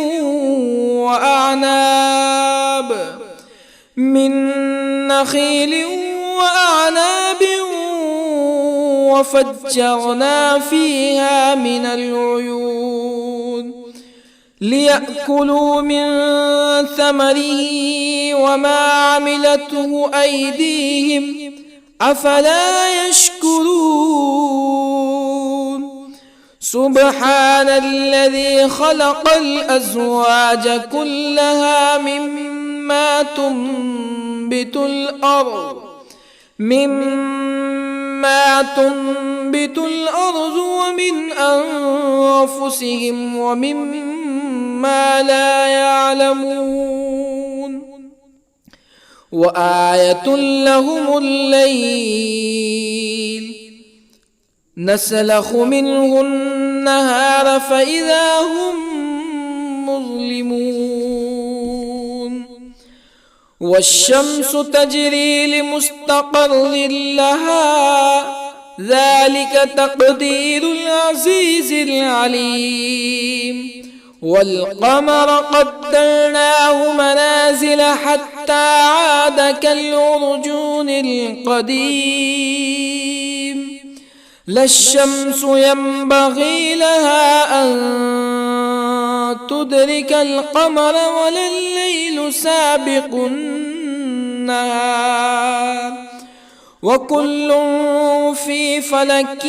وأعناب وفجرنا فيها من العيون ليأكلوا من ثمره وما عملته أيديهم أفلا يشكرون سبحان الذي خلق الأزواج كلها مما تنبت الأرض ومن أنفسهم ومما لا يعلمون وآية لهم الليل نسلخ منه النهار فإذا هم مظلمون والشمس تجري لمستقر لها ذلك تقدير العزيز العليم والقمر قدرناه منازل حتى عاد كالعرجون القديم لا الشمس ينبغي لها أن تدرك القمر ولا الليل سابق النهار وكل في فلك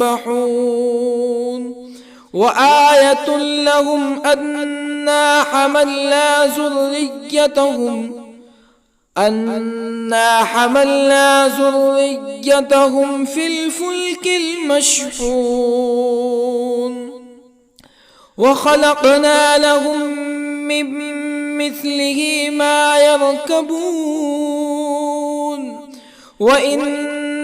يسبحون وآية لهم أنا حملنا ذريتهم في الفلك المشحون وخلقنا لهم من مثله ما يركبون وإن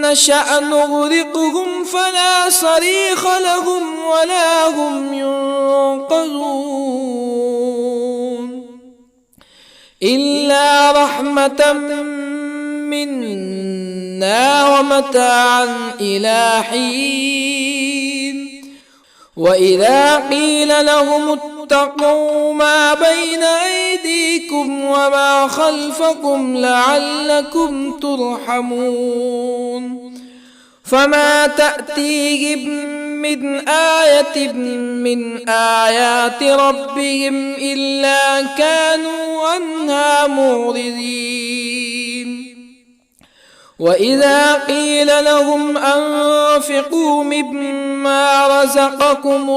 نشأ نغرقهم فلا صريخ لهم ولا هم ينقذون إلا رحمة منا ومتاعا إلى حين وإذا قيل لهم اتقوا ما بين أيديكم وما خلفكم لعلكم ترحمون فما تأتيهم من آية من آيات ربهم إلا كانوا عنها معرضين وإذا قيل لهم أنفقوا مما رزقكم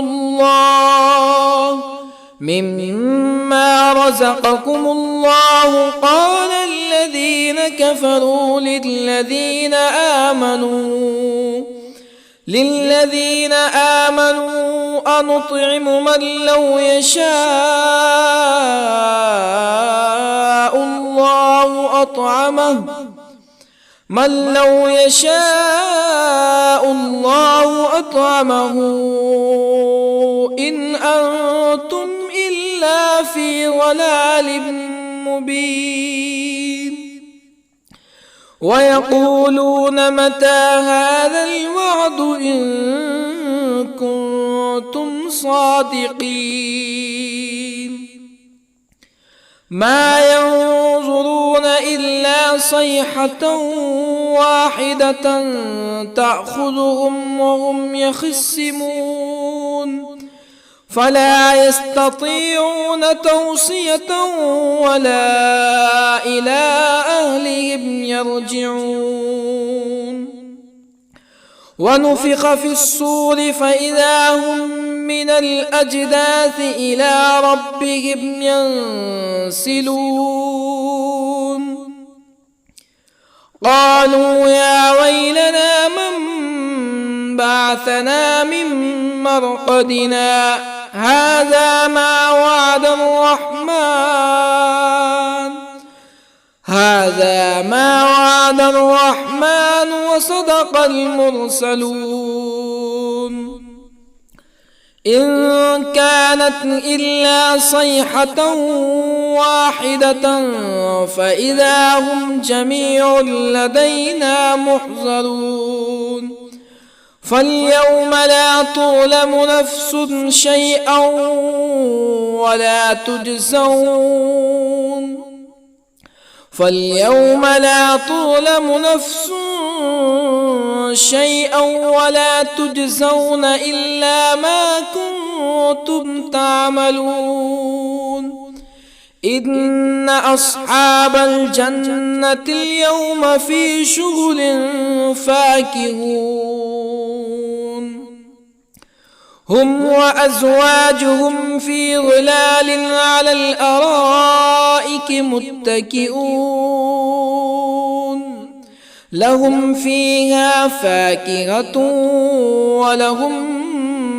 الله قال الذين كفروا للذين آمنوا أنطعم من لو يشاء الله أطعمه إن أنتم إلا في ضلال مبين ويقولون متى هذا الوعد إن كنتم صادقين ما ينظرون إلا صيحة واحدة تأخذهم وهم يخصمون فلا يستطيعون توصية ولا إلى أهلهم يرجعون ونفخ في الصور فإذا هم من الأجداث إلى ربهم ينسلون قالوا يا ويلنا من بعثنا من مرقدنا هذا ما وعد الرحمن وصدق المرسلون إن كانت إلا صيحة واحدة فإذا هم جميع لدينا محضرون فاليوم لا تظلم نفس شيئا ولا تجزون إلا ما كنتم تعملون إن أصحاب الجنة اليوم في شغل فاكهون هم وأزواجهم في ظلال على الأرائك متكئون لهم فيها فاكهة ولهم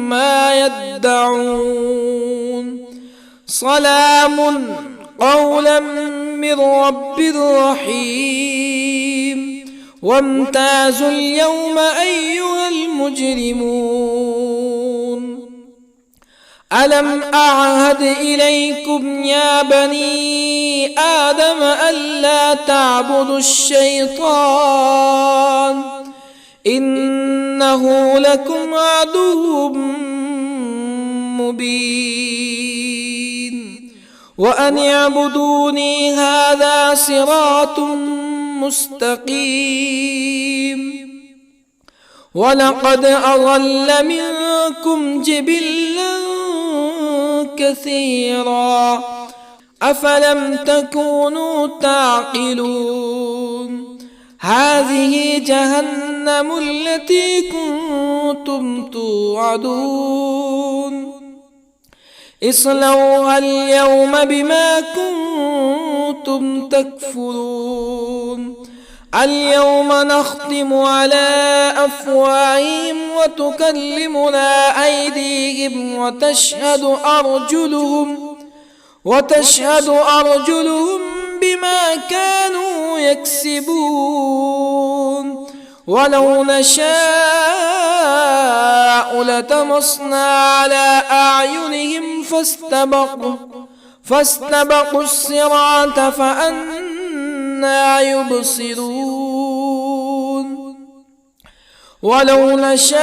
ما يدعون سلام قولا من رب رحيم وامتازوا اليوم أيها المجرمون ألم أعهد إليكم يا بني آدم ألا تعبدوا الشيطان إنه لكم عدو مبين وأن اعبدوني هذا صراط مستقيم ولقد أضل منكم جبلا كثيرا أفلم تكونوا تعقلون هذه جهنم التي كنتم توعدون اصلوها اليوم بما كنتم تكفرون اليوم نختم على أفواههم وتكلمنا أيديهم وتشهد أرجلهم بما كانوا يكسبون ولو نشاء لطمسنا على أعينهم فاستبقوا الصراط فأنى يبصرون ولو نشاء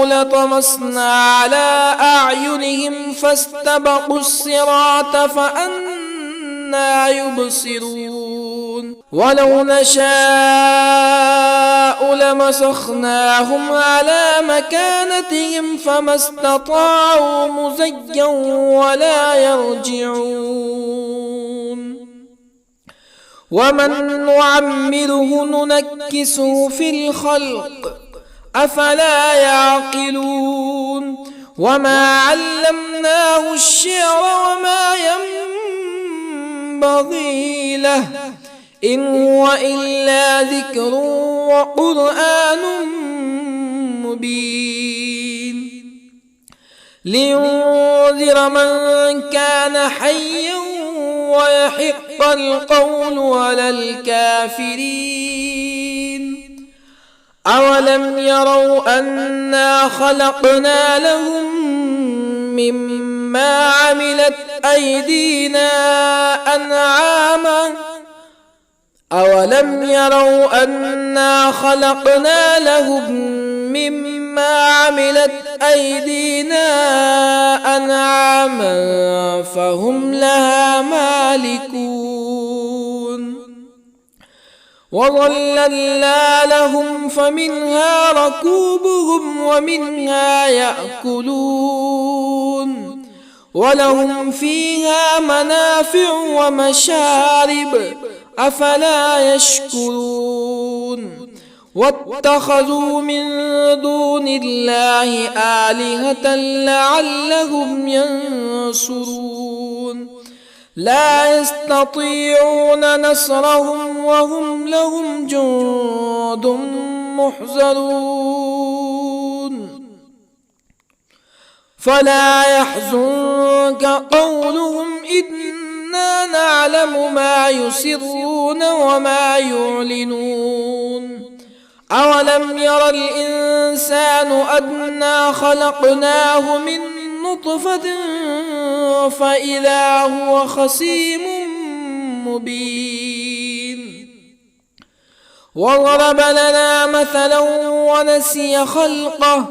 لطمسنا على أعينهم فاستبقوا الصراط فأنى يبصرون ولو نشاء لمسخناهم على مكانتهم فما استطاعوا مزيا ولا يرجعون ومن نعمره ننكسه في الخلق أفلا يعقلون وما علمناه الشعر وما ينبغي له إن هو إلا ذكر وقرآن مبين لينذر من كان حيا ويحق القول على الكافرين أولم يروا أنا خلقنا لهم مما عملت أيدينا أنعاما أولم يروا أنا خلقنا لهم مما عملت أيدينا أنعاما فهم لها مالكون وظللنا لهم فمنها ركوبهم ومنها يأكلون ولهم فيها منافع ومشارب أفلا يشكرون واتخذوا من دون الله آلهة لعلهم ينصرون لا يستطيعون نصرهم وهم لهم جند محضرون فلا يحزنك قولهم إنا نعلم ما يسرون وما يعلنون أولم ير الإنسان أنا خلقناه من نطفة فإذا هو خصيم مبين وضرب لنا مثلا ونسي خلقه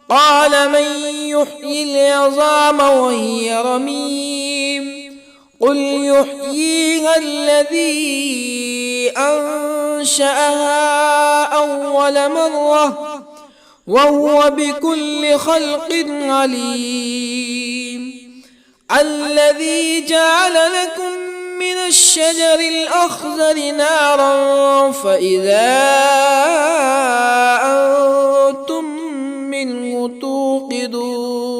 قال من يحيي العظام وهي رميم قل يحييها الذي أنشأها أول مرة وهو بكل خلق عليم الذي جعل لكم من الشجر الأخضر نارا فإذا أنتم منه توقدون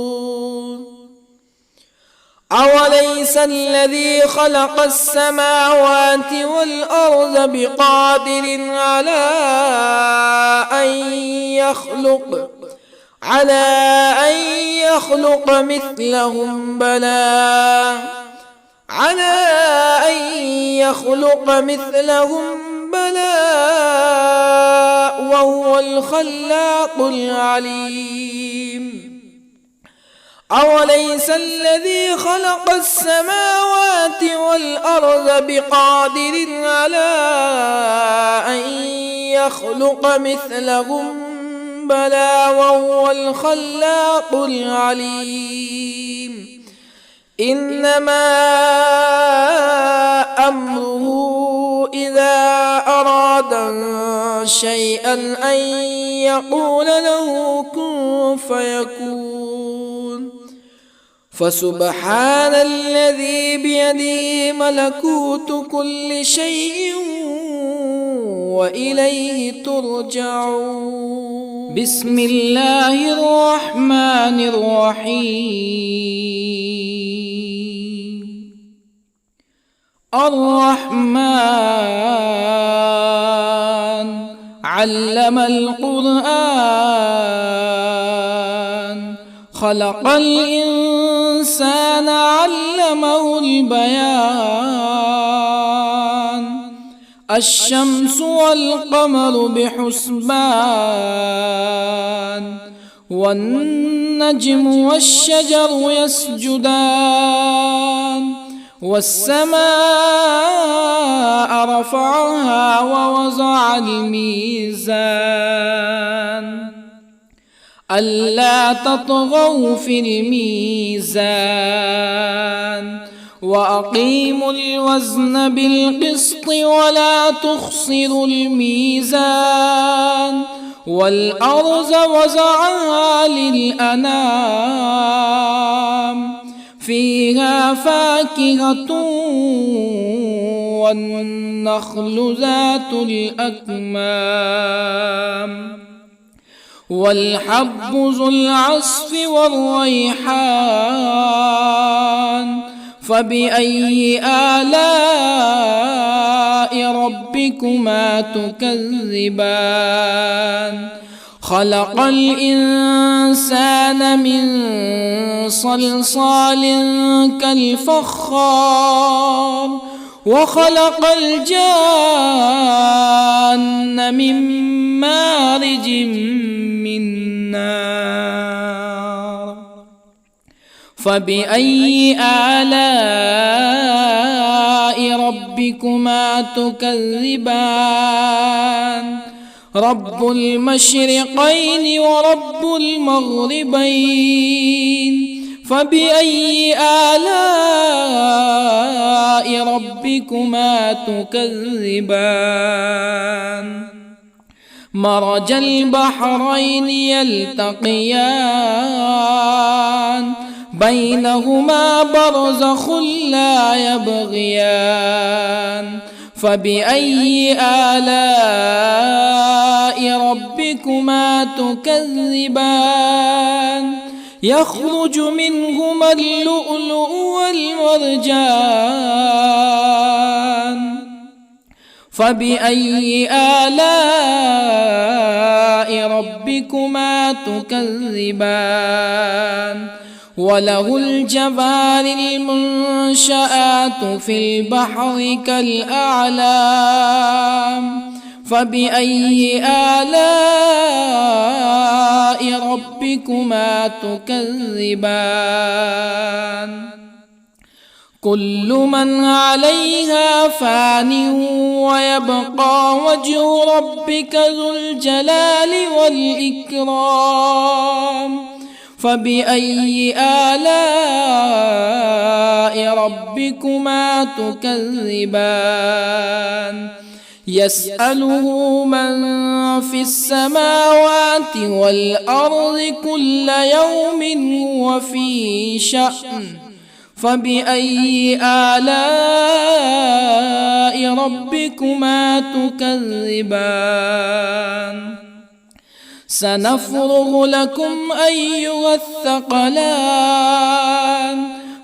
أوليس الذي خلق السماوات والأرض بقادر على أن يخلق مثلهم بلى وهو الخلاق العليم أوليس الذي خلق السماوات والأرض بقادر على أن يخلق مثلهم بلى وهو الخلاق العليم إنما أمره إذا أراد شيئا أن يقول له كن فيكون فسبحان الذي بيده ملكوت كل شيء وإليه ترجعون. بسم الله الرحمن الرحيم. الرحمن علم القرآن خلق الإنسان علمه البيان الشمس والقمر بحسبان والنجم والشجر يسجدان والسماء رفعها ووضع الميزان ألا تطغوا في الميزان وأقيموا الوزن بالقسط ولا تخسروا الميزان والأرض وضعها للأنام فيها فاكهة والنخل ذات الأكمام والحب ذو العصف والريحان فبأي آلاء ربكما تكذبان خلق الإنسان من صلصال كالفخار وخلق الجان من مارج من نار فبأي آلاء ربكما تكذبان رب المشرقين ورب المغربين فبأي آلاء ربكما تكذبان مرج البحرين يلتقيان بينهما برزخ لا يبغيان فبأي آلاء ربكما تكذبان يخرج منهما اللؤلؤ والمرجان فبأي آلاء ربكما تكذبان وله الجوار المنشآت في البحر كالأعلام فبأي آلاء ربكما تكذبان كل من عليها فان ويبقى وجه ربك ذو الجلال والإكرام فبأي آلاء ربكما تكذبان يسأله من في السماوات والأرض كل يوم هو في شأن فبأي آلاء ربكما تكذبان سنفرغ لكم أيها الثقلان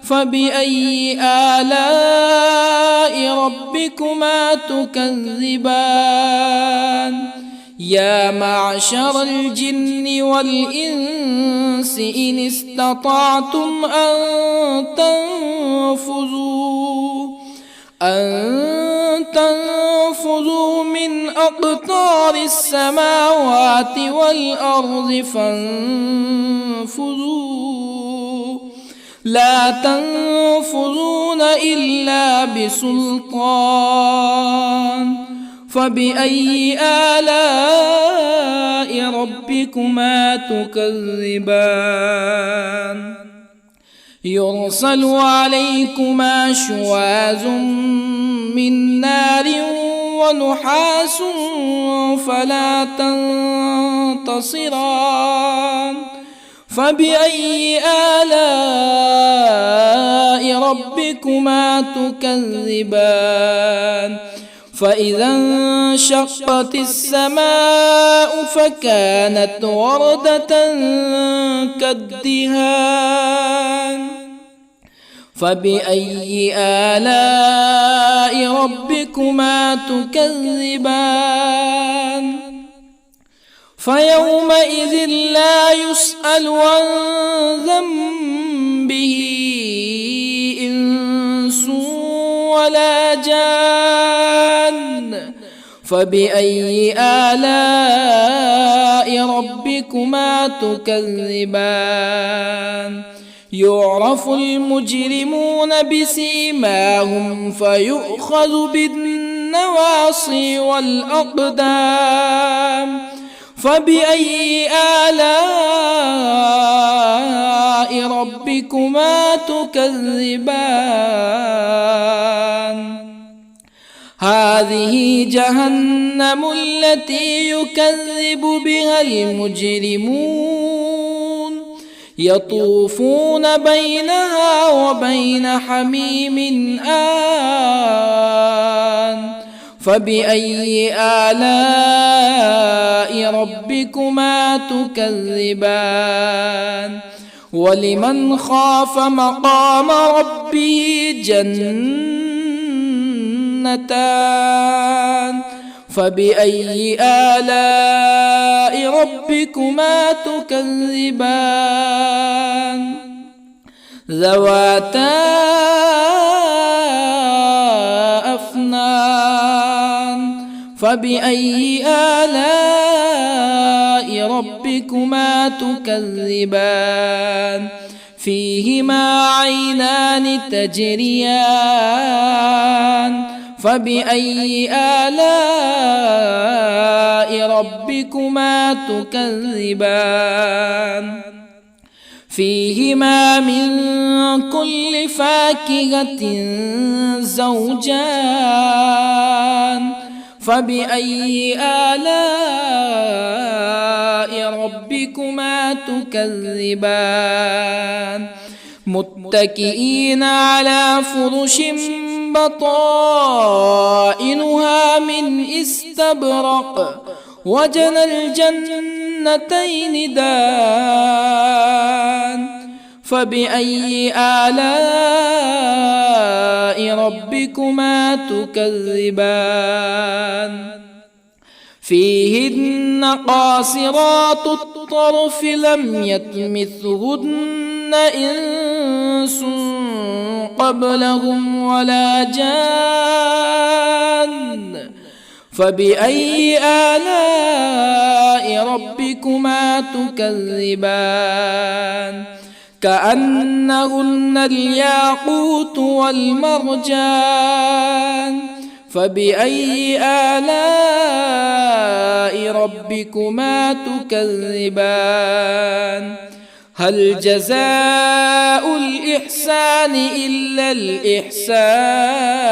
فبأي آلاء ربكما تكذبان يا معشر الجن والإنس إن استطعتم أن تنفذوا من أقطار السماوات والأرض فانفذوا لا تنفذون إلا بسلطان فبأي آلاء ربكما تكذبان يرسل عليكما شواظ من نار ونحاس فلا تنتصران فبأي آلاء ربكما تكذبان فإذا انشقت السماء فكانت وردة كالدهان فبأي آلاء ربكما تكذبان فيومئذ لا يسأل عن ذنبه إنس ولا جان فبأي آلاء ربكما تكذبان يعرف المجرمون بسيماهم فيؤخذ بالنواصي والأقدام فبأي آلاء ربكما تكذبان هذه جهنم التي يكذب بها المجرمون يطوفون بينها وبين حميم آن فبأي آلاء ربكما تكذبان ولمن خاف مقام ربه جنتان فبأي آلاء ربكما تكذبان ذواتا أفنان فبأي آلاء ربكما تكذبان فيهما عينان تجريان فبأي آلاء ربكما تكذبان فيهما من كل فاكهة زوجان فبأي آلاء ربكما تكذبان متكئين على فرش بطائنها من استبرق وجنى الجنتين دان فبأي آلاء ربكما تكذبان فيهن قاصرات الطرف لم يطمثهن إنس قبلهم ولا جان فبأي آلاء ربكما تكذبان كأنهن الياقوت والمرجان فبأي آلاء ربكما تكذبان هل جزاء الإحسان إلا الإحسان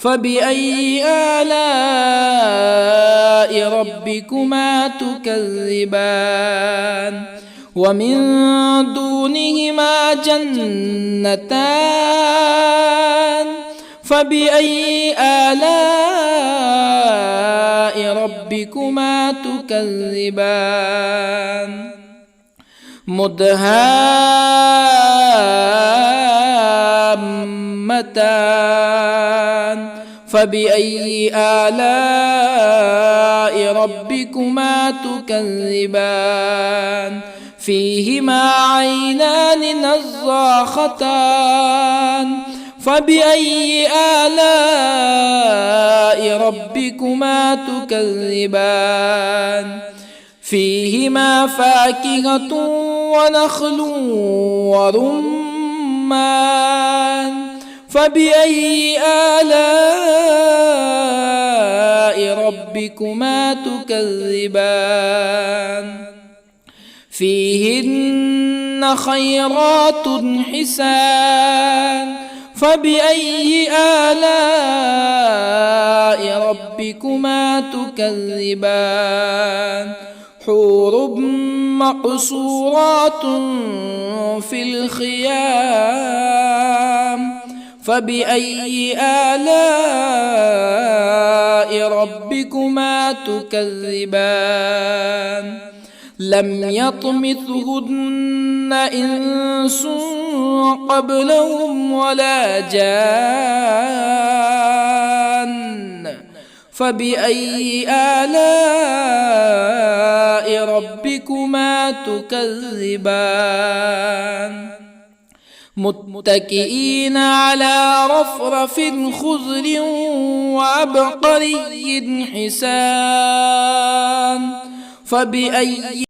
فبأي آلاء ربكما تكذبان ومن دونهما جنتان فبأي آلاء ربكما تكذبان مدهامتان فبأي آلاء ربكما تكذبان فيهما عينان نضاختان فبأي آلاء ربكما تكذبان فيهما فاكهة ونخل ورمان فبأي آلاء ربكما تكذبان فيهن خيرات حسان فبأي آلاء ربكما تكذبان حور مقصورات في الخيام فبأي آلاء ربكما تكذبان لم يطمثهن إنس قبلهم ولا جان فبأي آلاء ربكما تكذبان متكئين على رفرف خضر وعبقري حسان فبأي